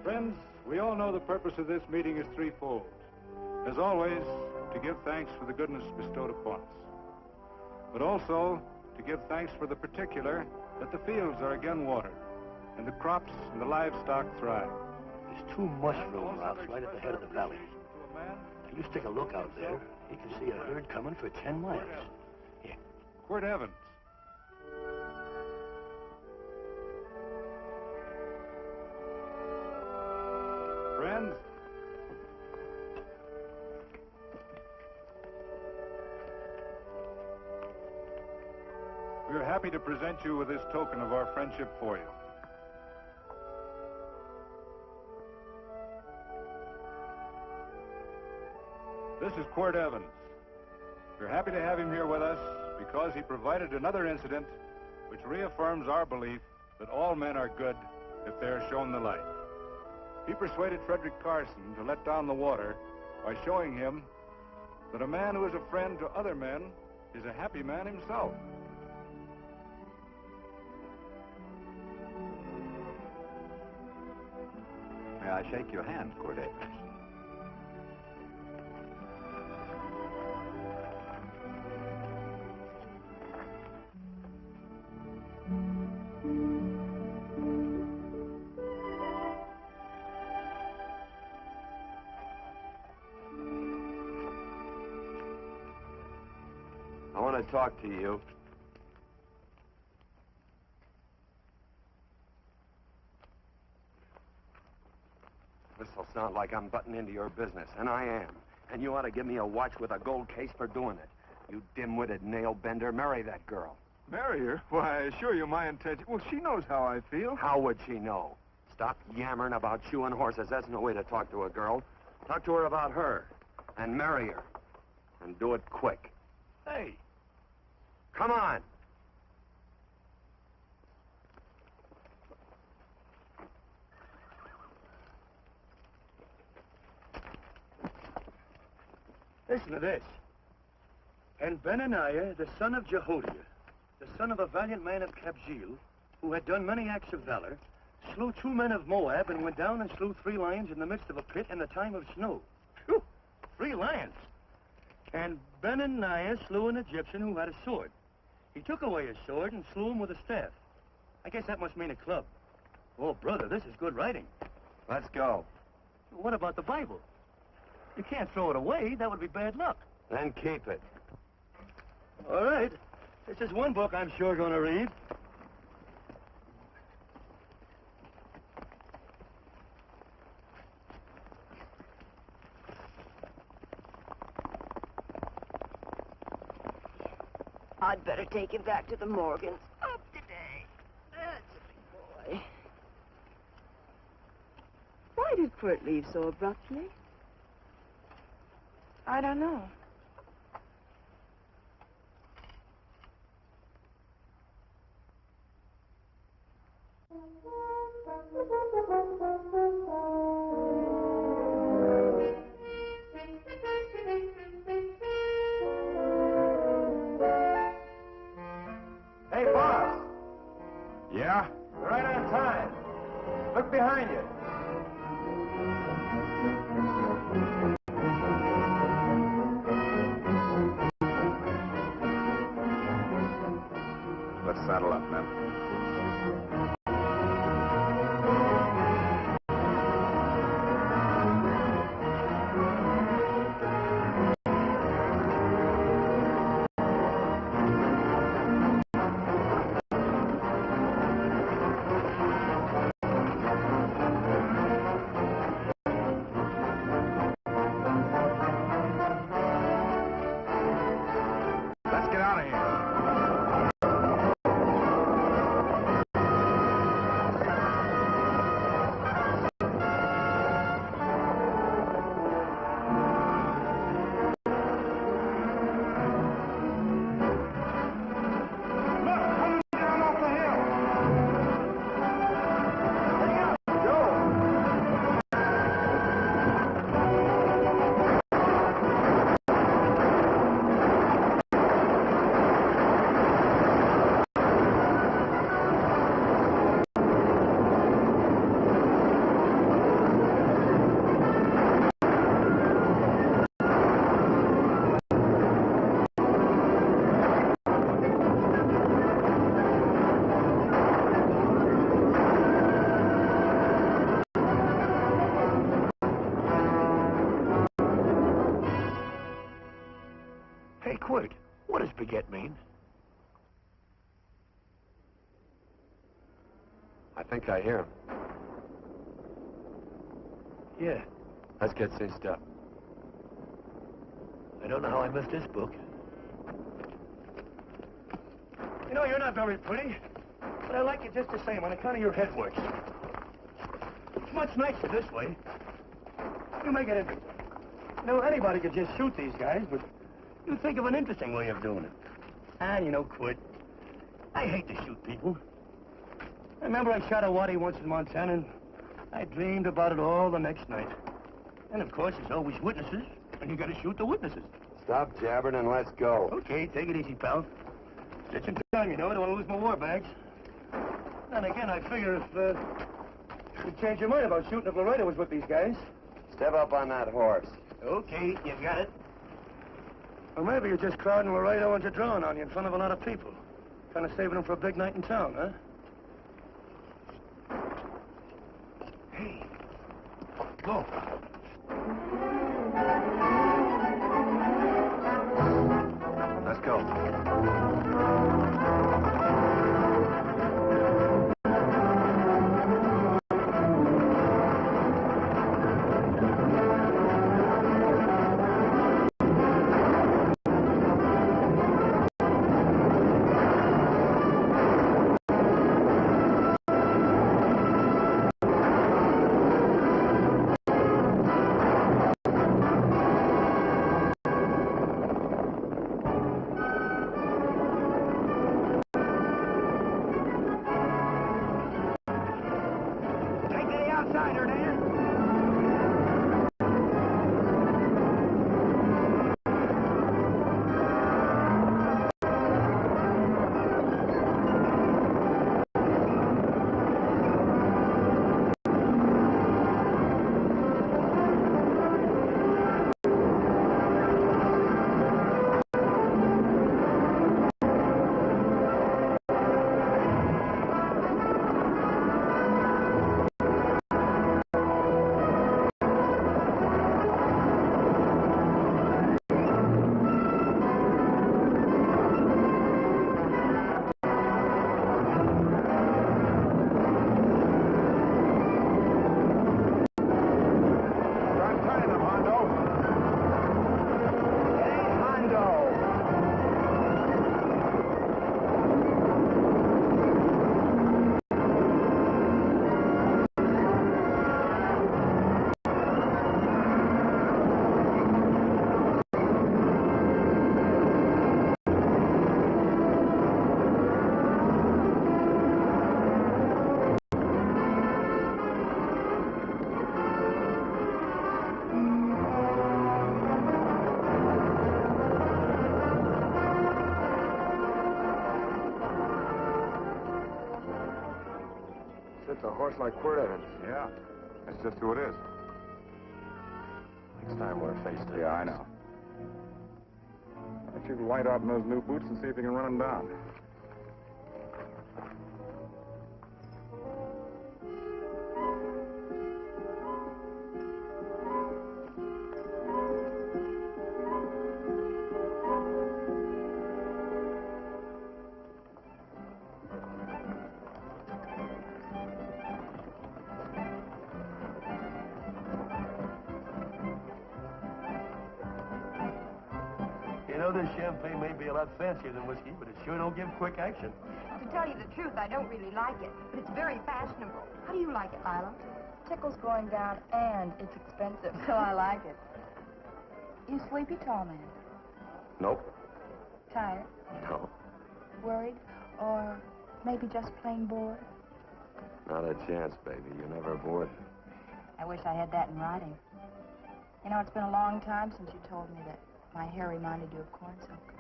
Friends, we all know the purpose of this meeting is threefold. As always, to give thanks for the goodness bestowed upon us, but also to give thanks for the particular that the fields are again watered, and the crops and the livestock thrive. There's two mushroom routes right at the head of the valley. If you stick a look out there, you can see a herd coming for 10 miles. Here. Quirt Evans. Friends, we are happy to present you with this token of our friendship for you. This is Quirt Evans. We're happy to have him here with us because he provided another incident which reaffirms our belief that all men are good if they are shown the light. He persuaded Frederick Carson to let down the water by showing him that a man who is a friend to other men is a happy man himself. May I shake your hand, Quirt Evans? I want to talk to you. This'll sound like I'm butting into your business, and I am. And you ought to give me a watch with a gold case for doing it. You dim-witted nail-bender, marry that girl. Marry her? Why, I assure you my intention... Well, she knows how I feel. How would she know? Stop yammering about shoeing horses. That's no way to talk to a girl. Talk to her about her, and marry her. And do it quick. Hey. Come on. Listen to this. And Benaniah, the son of Jehoiada, the son of a valiant man of Kabzeel, who had done many acts of valor, slew 2 men of Moab and went down and slew 3 lions in the midst of a pit in the time of snow. Phew! 3 lions. And Benaniah slew an Egyptian who had a sword. He took away his sword and slew him with a staff. I guess that must mean a club. Oh, brother, this is good writing. Let's go. What about the Bible? You can't throw it away. That would be bad luck. Then keep it. All right. This is one book I'm sure going to read. I'd better take him back to the Morgans. Up today. That's a big boy. Why did Quirt leave so abruptly? I don't know. Hey, boss. Yeah? You're right on time. Let's saddle up, men. Let's get out of here. Hey, Quirt, what does baguette mean? I think I hear him. Yeah, Let's get cinched up. I don't know how I missed this book. You know, you're not very pretty, but I like you just the same on account of your head works. It's much nicer this way. You make it interesting. You know, anybody could just shoot these guys, but you think of an interesting way of doing it. And, you know, Quirt, I hate to shoot people. I remember I shot a waddy once in Montana, and I dreamed about it all the next night. And, of course, there's always witnesses, and you got to shoot the witnesses. Stop jabbering and let's go. Okay, take it easy, pal. It's in time, you know. I don't want to lose my war bags. And again, I figure if you change your mind about shooting if Loretta was with these guys. Step up on that horse. Okay, you got it. Or maybe you're just crowding Laredo into drawing on you in front of a lot of people. Kind of saving them for a big night in town, huh? Hey, go. Let's go. It's a horse like Quirt Evans. Yeah, that's just who it is. Next time we're face to face. Yeah, I know. Why don't you light out in those new boots and see if you can run him down? know, this champagne may be a lot fancier than whiskey, but it sure don't give quick action. To tell you the truth, I don't really like it, but it's very fashionable. How do you like it, Lila? Tickle's going down, and it's expensive, so I like it. You sleepy, tall man? Nope. Tired? No. Worried? Or maybe just plain bored? Not a chance, baby. You're never bored. I wish I had that in writing. You know, it's been a long time since you told me that my hair reminded you of corn silk.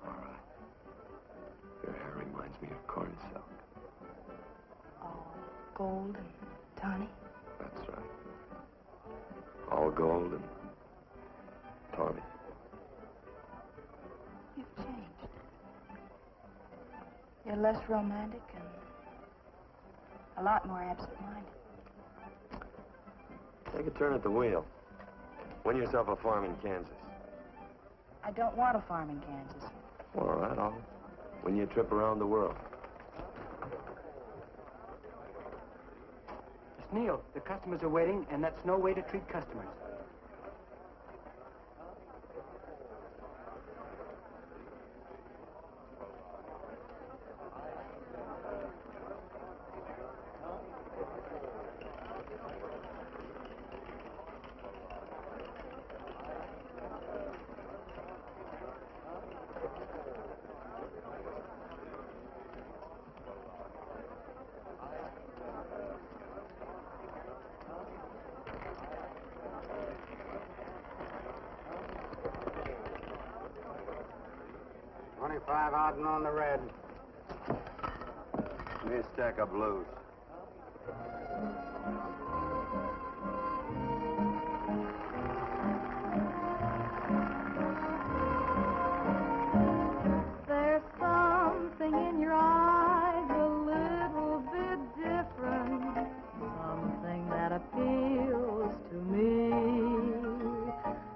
All right. Your hair reminds me of corn silk. All gold and tawny? That's right. All gold and tawny. You've changed. You're less romantic and a lot more absent-minded. Take a turn at the wheel. Win yourself a farm in Kansas. I don't want a farm in Kansas. Well, all right, I'll win you a trip around the world. Miss Neal, the customers are waiting, and that's no way to treat customers. $25 out and on the red. Give me a stack of blues. There's something in your eyes a little bit different, something that appeals to me.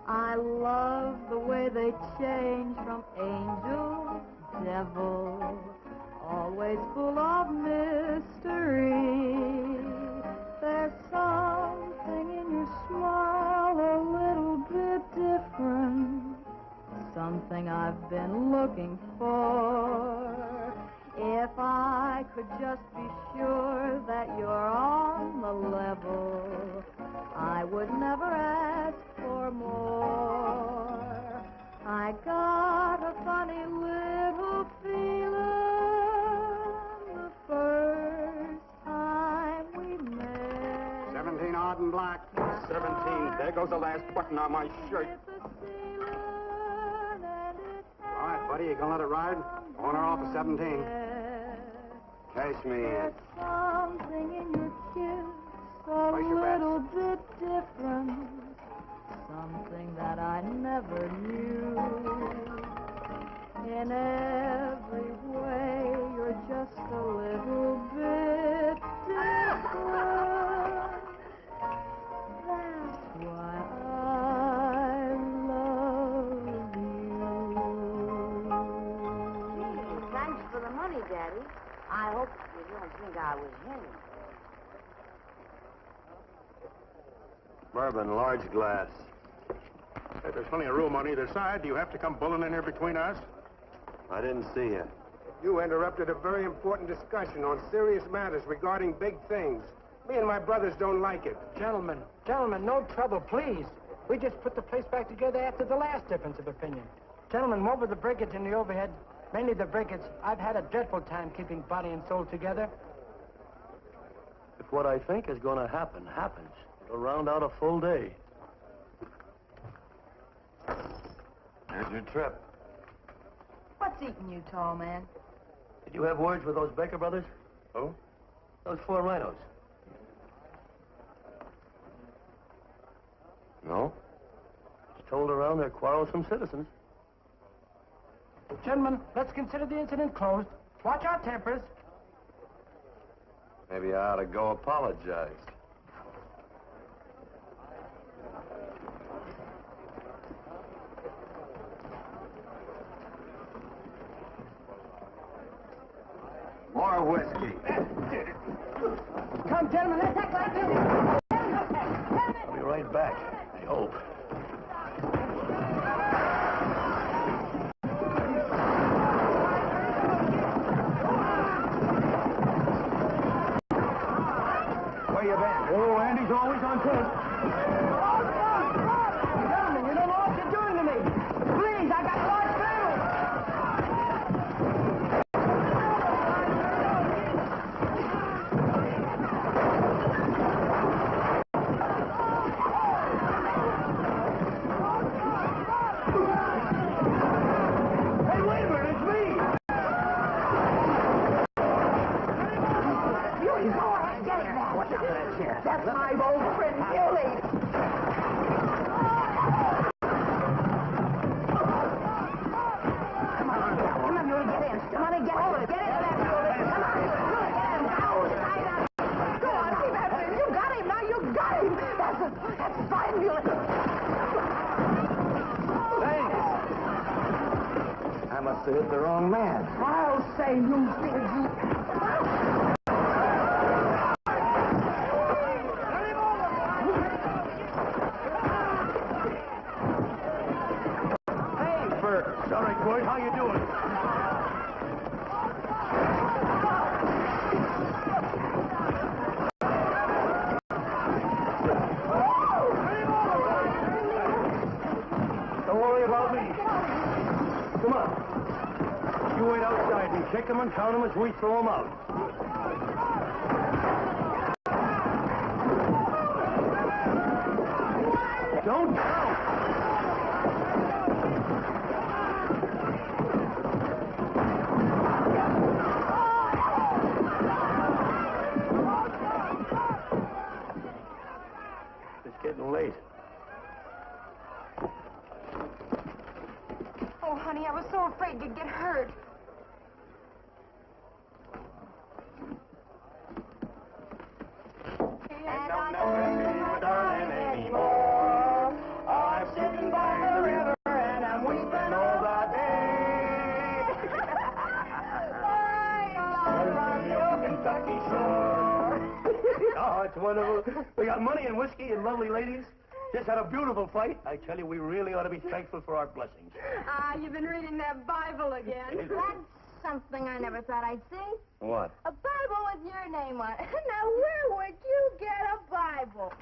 I love the way they change from angel to devil, always full of mystery. There's something in your smile a little bit different, something I've been looking for. If I could just be sure that you're on the level, I would never ask for more. I got a funny little feeling the first time we met. 17 odd and black. 17. There goes the last button on my shirt. All right, buddy, you gonna let it ride? On or off of 17. Cash me in. Something in your kiss a little bit different, something that I never knew. In every way, you're just a little bit different. That's why I love you. Thanks for the money, Daddy. I hope you don't think I was him. Bourbon, large glass. If there's plenty of room on either side, do you have to come bulling in here between us? I didn't see you. You interrupted a very important discussion on serious matters regarding big things. Me and my brothers don't like it. Gentlemen, no trouble, please. We just put the place back together after the last difference of opinion. Gentlemen, what with the breakage and the overhead, mainly the breakage, I've had a dreadful time keeping body and soul together. If what I think is going to happen happens, it'll round out a full day. Here's your trip. What's eating you, tall man? Did you have words with those Baker brothers? Who? Those 4 rhinos. No? It's told around they're quarrelsome citizens. Gentlemen, let's consider the incident closed. Watch our tempers. Maybe I ought to go apologize. More whiskey. Come, gentlemen, let's act like this. I'll be right back, I hope. must have hit the wrong man. I'll say you did, you... Hey, Bert. Sorry, Quirt. How you doing? Don't worry about me. Come on. You wait outside and check them and count them as we throw them out. Don't count. It's getting late. Oh, honey, I was so afraid you'd get hurt. And I don't miss my darling anymore. I'm sitting by the river and I'm weeping all the day. Around your Kentucky shore. Oh, it's wonderful. We got money and whiskey and lovely ladies. Just had a beautiful fight. I tell you, we really ought to be thankful for our blessings. Ah, you've been reading that Bible again. That's something I never thought I'd see. What? A Bible with your name on it. Now, where would you get a Bible?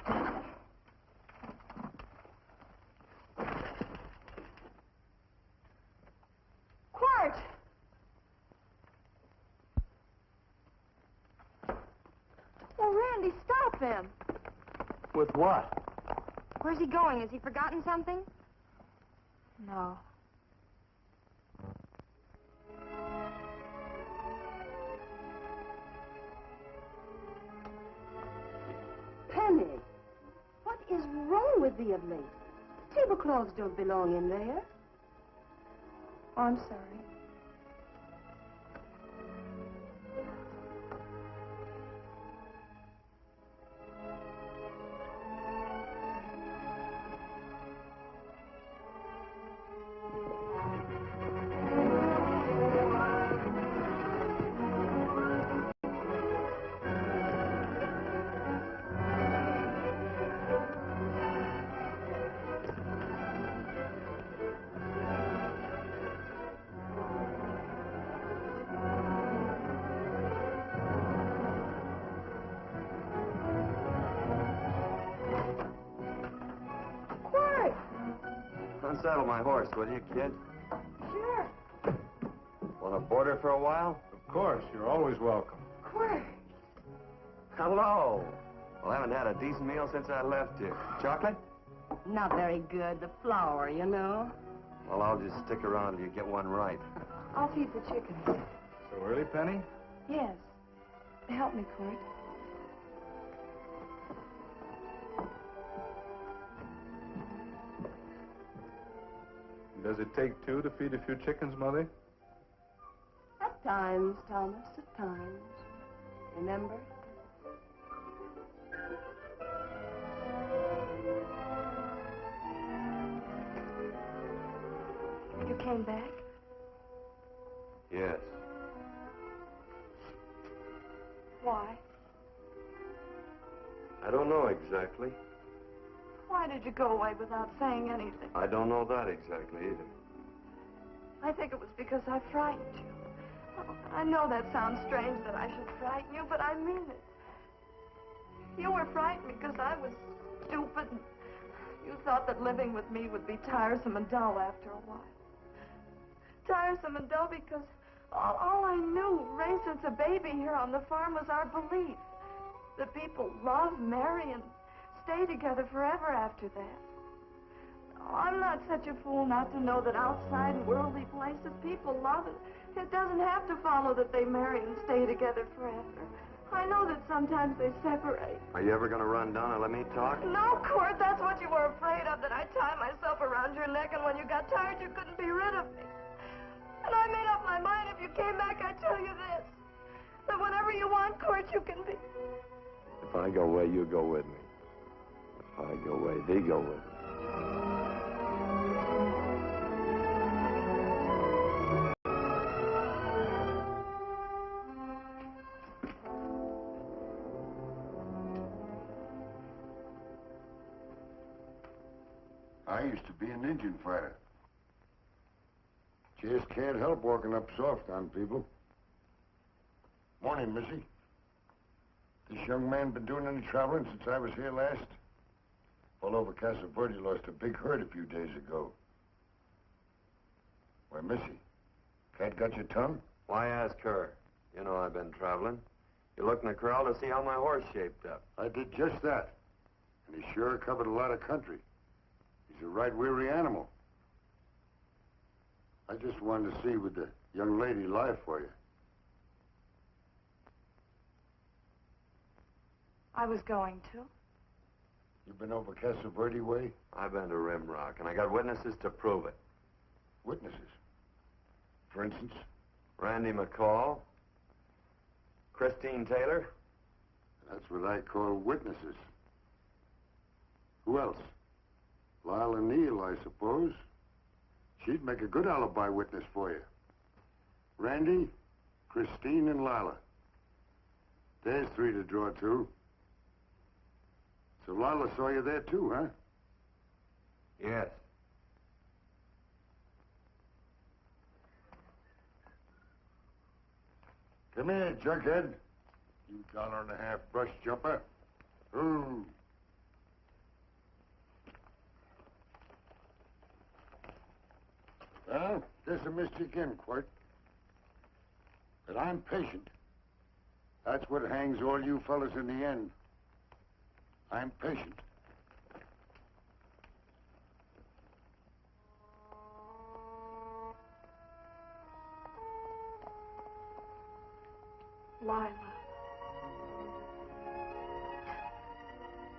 Quirt! Oh, Randy, stop him. With what? Where's he going? Has he forgotten something? No. Penny, what is wrong with thee of late? Tablecloths don't belong in there. Oh, I'm sorry. Unsaddle my horse, will you, kid? Sure. Want to board her for a while? Of course, you're always welcome. Quirt. Hello. Well, I haven't had a decent meal since I left here. Chocolate? Not very good. The flour, you know. Well, I'll just stick around till you get one right. I'll feed the chickens. So early, Penny? Yes. Help me, Quirt. Does it take two to feed a few chickens, Mother? At times, Thomas, at times. Remember? You came back? Yes. Why? I don't know exactly. Why did you go away without saying anything? I don't know that exactly either. I think it was because I frightened you. Oh, I know that sounds strange that I should frighten you, but I mean it. You were frightened because I was stupid. And you thought that living with me would be tiresome and dull after a while. Tiresome and dull because all I knew, raised since a baby here on the farm, was our belief that people love, marry, and stay together forever after that. Oh, I'm not such a fool not to know that outside in worldly places people love it. It doesn't have to follow that they marry and stay together forever. I know that sometimes they separate. Are you ever going to run down and let me talk? No, Quirt, that's what you were afraid of, that I'd tie myself around your neck, and when you got tired, you couldn't be rid of me. And I made up my mind, if you came back, I'd tell you this, that whenever you want, Quirt, you can be. If I go away, you go with me. If I go away, they go with me. I used to be an Indian fighter. Just can't help walking up soft on people. Morning, Missy. This young man been doing any traveling since I was here last? All over Casa Verde lost a big herd a few days ago. Why, Missy, cat got your tongue? Why ask her? You know I've been traveling. You looked in the corral to see how my horse shaped up. I did just that. And he sure covered a lot of country. He's a right weary animal. I just wanted to see would the young lady lie for you. I was going to. You been over Casa Verde way? I've been to Rimrock, and I got witnesses to prove it. Witnesses? For instance? Randy McCall, Christine Taylor. That's what I call witnesses. Who else? Lila Neal, I suppose. She'd make a good alibi witness for you. Randy, Christine, and Lila. There's three to draw to. So Lila saw you there too, huh? Yes. Come here, Jughead. You $1.50 brush jumper. Ooh. Well, guess I missed you again, Quirt. But I'm patient. That's what hangs all you fellas in the end. I'm patient. Lila.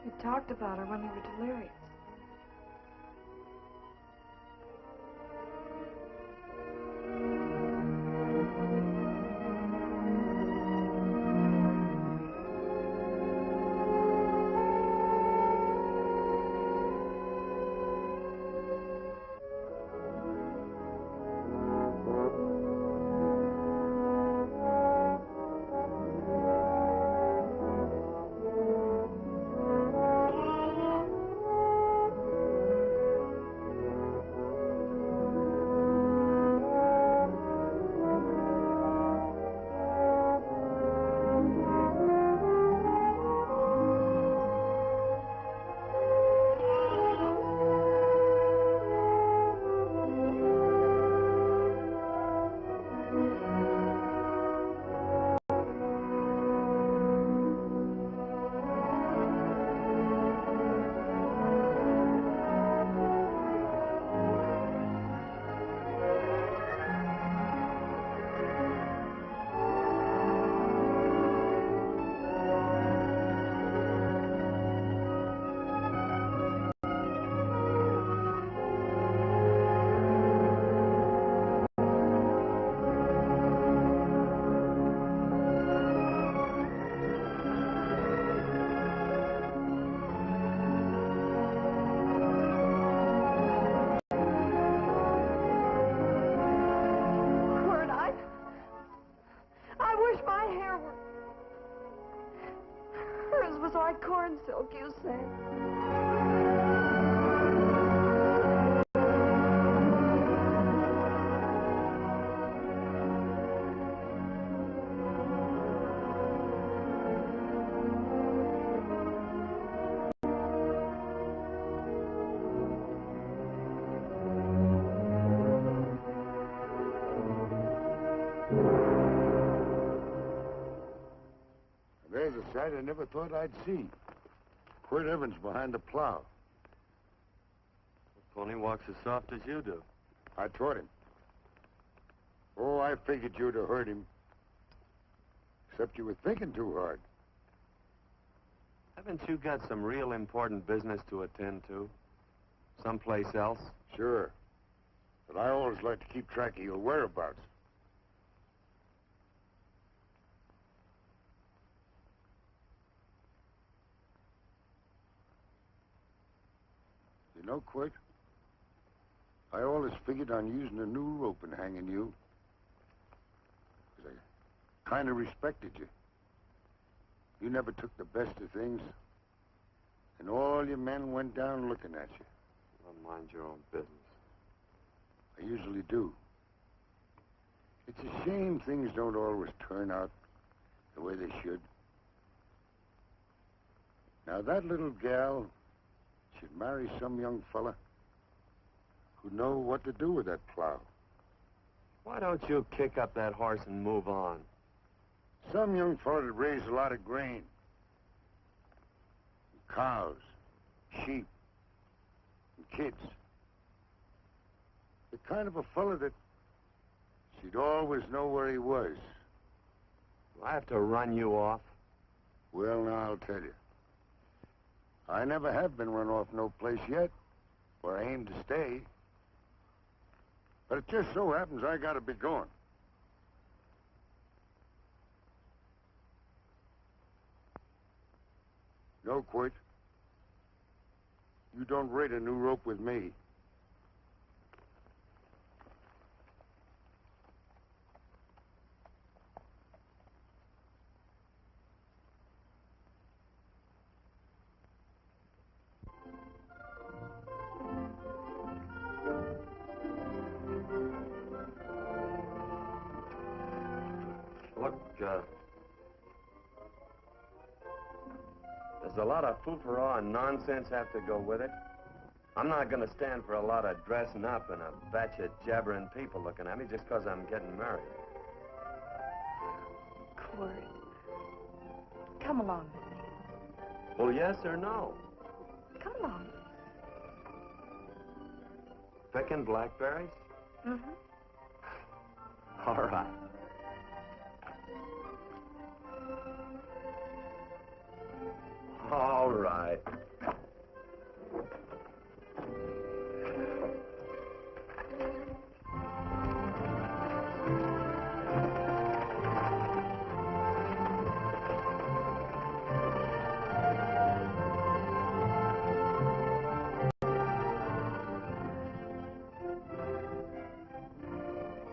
You talked about her when you were delirious. Like corn silk, you say. There's a sight I never thought I'd see. Quirt Evans behind the plow. The pony walks as soft as you do. I taught him. Oh, I figured you'd have heard him. Except you were thinking too hard. Haven't you got some real important business to attend to? Someplace else? Sure. But I always like to keep track of your whereabouts. You know, Quirt, I always figured on using a new rope and hanging you. 'Cause I kind of respected you. You never took the best of things. And all your men went down looking at you. Well, mind your own business. I usually do. It's a shame things don't always turn out the way they should. Now, that little gal should marry some young fella who know what to do with that plow. Why don't you kick up that horse and move on? Some young fella that raised a lot of grain. Cows, sheep, and kids. The kind of a fella that she'd always know where he was. Do I have to run you off? Well, now, I'll tell you. I never have been run off no place yet where I aim to stay. But it just so happens I gotta be going. No, Quirt. You don't raid a new rope with me. Look, there's a lot of foo-for-all and nonsense have to go with it. I'm not going to stand for a lot of dressing up and a batch of jabbering people looking at me just because I'm getting married. Quirt, come along with me. Well, yes or no? Come along. Picking blackberries? Mm-hmm. All right. All right.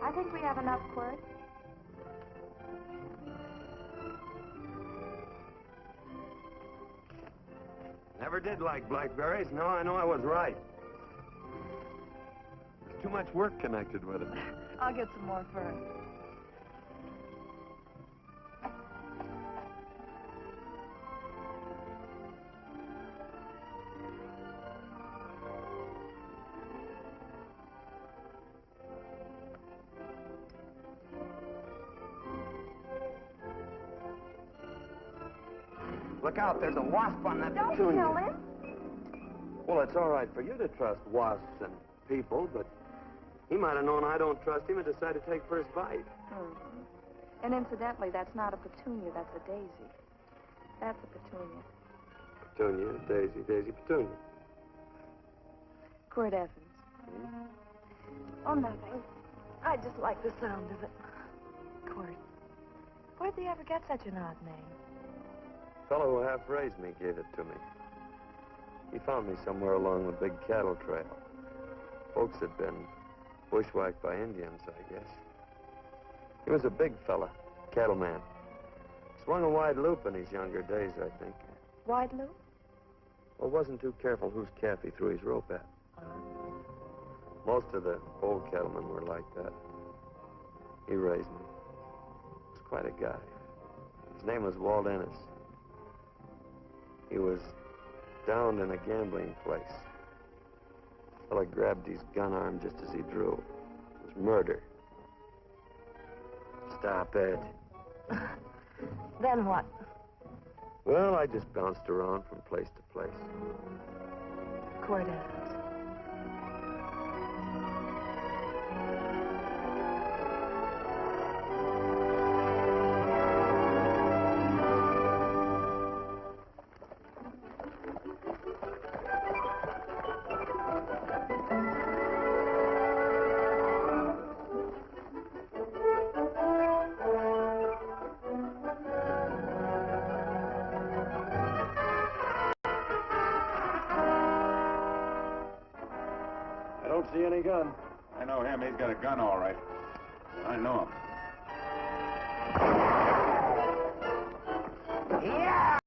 I think we have enough, Quirt. Never did like blackberries. Now I know I was right. There's too much work connected with it. I'll get some more first. Look out, there's a wasp on that Don't petunia. kill him. Well, it's all right for you to trust wasps and people, but he might have known I don't trust him and decided to take first bite. Mm-hmm. And incidentally, that's not a petunia, that's a daisy. That's a petunia. Petunia, daisy, daisy, petunia. Quirt Evans. Hmm? Oh, nothing. I just like the sound of it. Quirt, where'd they ever get such an odd name? The fellow who half raised me gave it to me. He found me somewhere along the big cattle trail. Folks had been bushwhacked by Indians, I guess. He was a big fella, cattleman. Swung a wide loop in his younger days, I think. Wide loop? Well, wasn't too careful whose calf he threw his rope at. Most of the old cattlemen were like that. He raised me. He was quite a guy. His name was Walt Ennis. He was downed in a gambling place. The fella grabbed his gun arm just as he drew. It was murder. Stop it. Then what? Well, I just bounced around from place to place. Quirt Evans. See any gun? I know him. He's got a gun, all right. I know him. Yeah!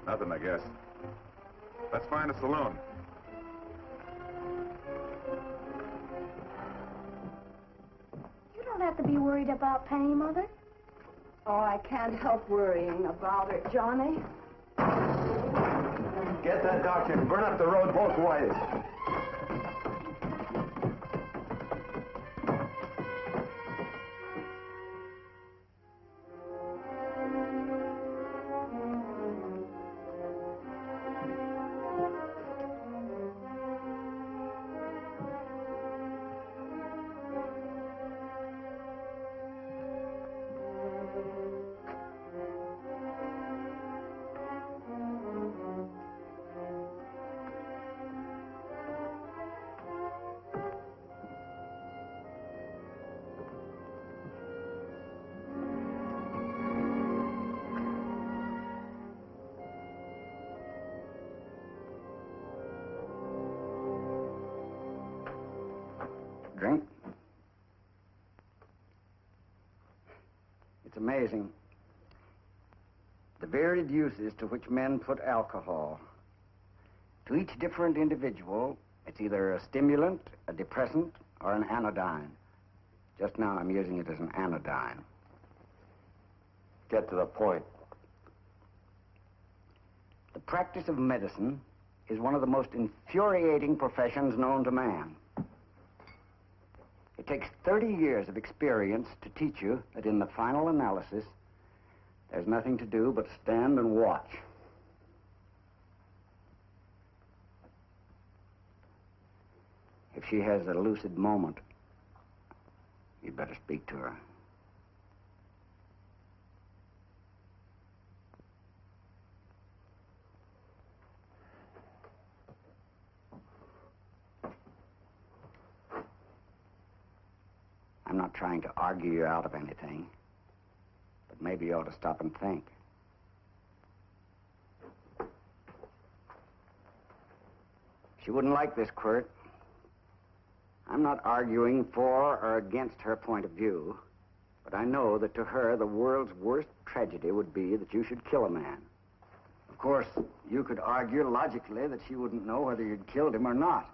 Nothing, I guess. Let's find a saloon. You don't have to be worried about Penny, Mother. Oh, I can't help worrying about her, Johnny. Get that doctor and burn up the road both ways. Drink? It's amazing. The varied uses to which men put alcohol. To each different individual, it's either a stimulant, a depressant, or an anodyne. Just now I'm using it as an anodyne. Get to the point. The practice of medicine is one of the most infuriating professions known to man. It takes 30 years of experience to teach you that in the final analysis, there's nothing to do but stand and watch. If she has a lucid moment, you'd better speak to her. I'm not trying to argue you out of anything, but maybe you ought to stop and think. She wouldn't like this, Quirt. I'm not arguing for or against her point of view, but I know that to her, the world's worst tragedy would be that you should kill a man. Of course, you could argue logically that she wouldn't know whether you'd killed him or not.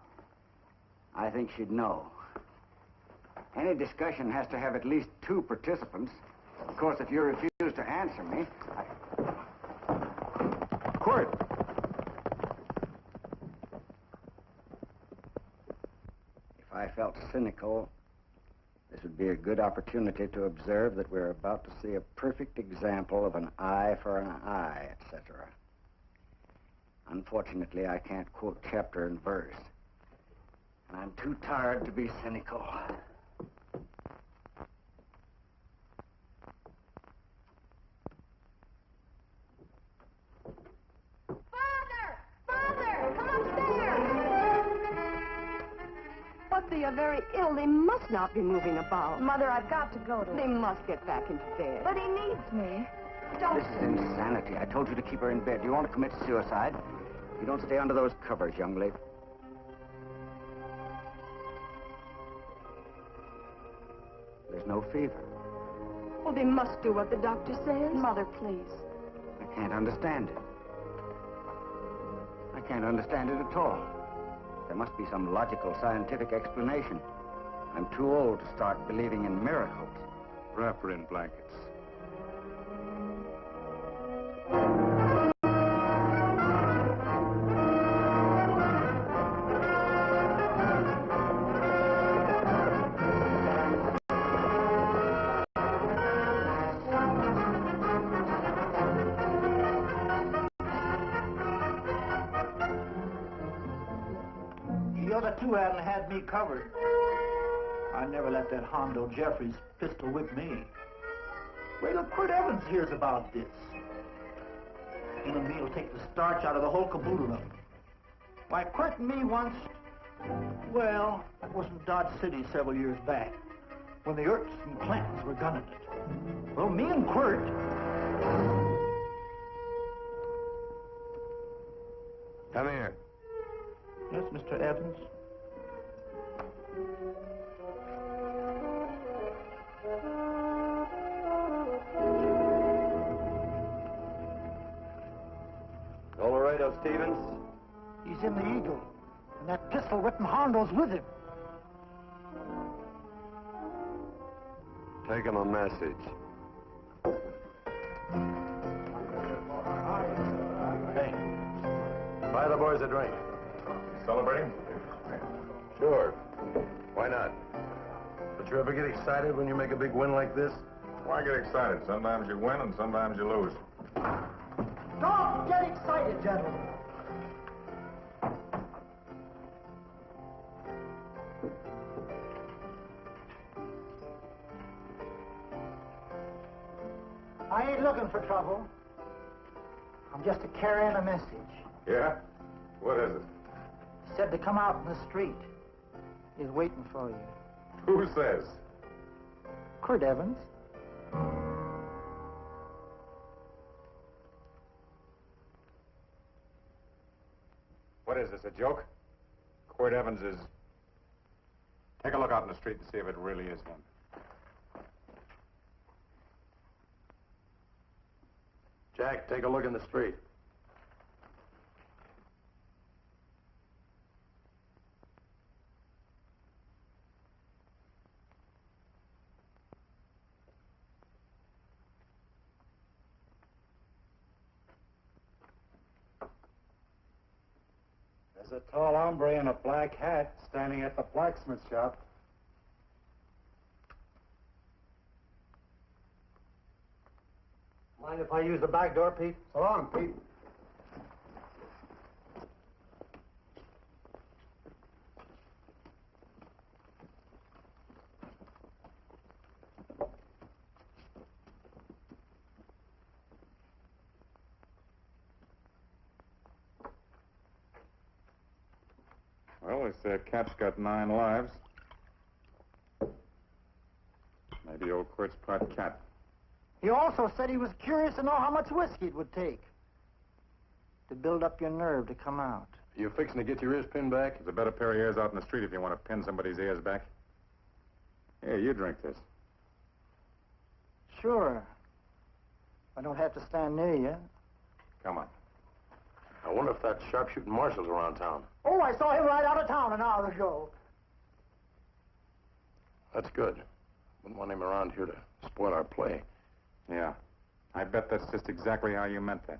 I think she'd know. Any discussion has to have at least two participants. Of course, if you refuse to answer me, Quirt! If I felt cynical, this would be a good opportunity to observe that we're about to see a perfect example of an eye for an eye, etc. Unfortunately, I can't quote chapter and verse, and I'm too tired to be cynical. But they are very ill. They must not be moving about. Mother, I've got to go to They him. must get back into bed. But he needs me. Don't. This is insanity. I told you to keep her in bed. Do you want to commit suicide? You don't stay under those covers, young lady. There's no fever. Well, they must do what the doctor says. Mother, please. I can't understand it. I can't understand it at all. There must be some logical, scientific explanation. I'm too old to start believing in miracles. Wrap her in blankets. The other two hadn't had me covered. I never let that Hondo Jeffries pistol whip me. Wait till Quirt Evans hears about this. Him and me'll take the starch out of the whole caboodle of it. Why, Quirt and me once, well, that was in Dodge City several years back, when the Earps and Clantons were gunning it. Well, me and Quirt... Come here. Yes, Mr. Evans? Laredo Stevens? He's in the Eagle, and that pistol-whipping Hondo's with him. Take him a message. Hey, buy the boys a drink. Celebrating? Sure. Why not? But you ever get excited when you make a big win like this? Why get excited? Sometimes you win and sometimes you lose. Don't get excited, gentlemen. I ain't looking for trouble. I'm just carrying a message. Yeah? What is it? Said to come out in the street. He's waiting for you. Who says? Quirt Evans. What is this, a joke? Quirt Evans is... Take a look out in the street and see if it really is him. Jack, take a look in the street. There's a tall hombre in a black hat standing at the blacksmith shop. Mind if I use the back door, Pete? So long, Pete. Well, they say a cat's got 9 lives. Maybe old Quirt's part cat. He also said he was curious to know how much whiskey it would take to build up your nerve to come out. You fixing to get your ears pinned back? There's a better pair of ears out in the street if you want to pin somebody's ears back. Here, you drink this. Sure. I don't have to stand near you. Come on. I wonder if that sharpshooting marshal's around town. Oh, I saw him ride out of town an hour ago. That's good. Wouldn't want him around here to spoil our play. Yeah. I bet that's just exactly how you meant that.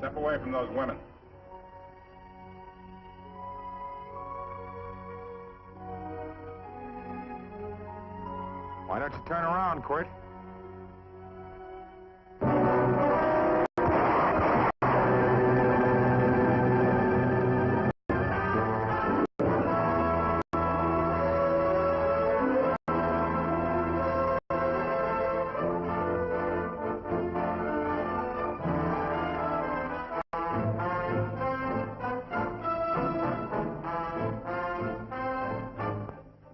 Step away from those women. Why don't you turn around, Quirt?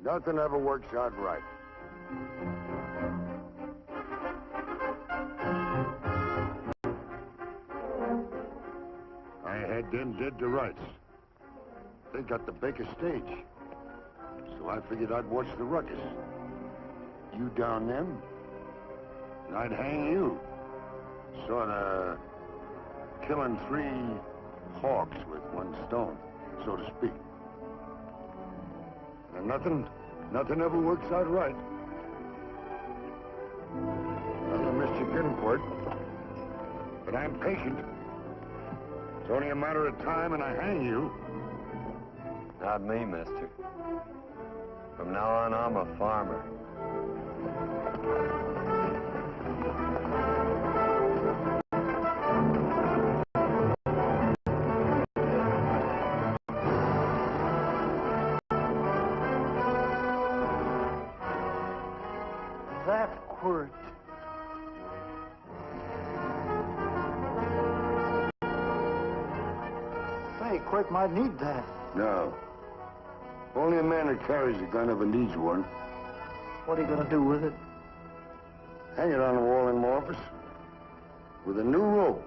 Nothing ever works out right. I had them dead to rights. They got the Baker stage. So I figured I'd watch the ruckus. You down them, and I'd hang you. Sort of killing 3 hawks with 1 stone, so to speak. And nothing ever works out right. Well, I missed you good, Quirt. But I'm patient. It's only a matter of time and I hang you. Not me, mister. From now on, I'm a farmer. That's Quirt. Say, Quirt might need that. No. Only a man that carries a gun ever needs one. What are you gonna do with it? Hang it on the wall in my office with a new rope.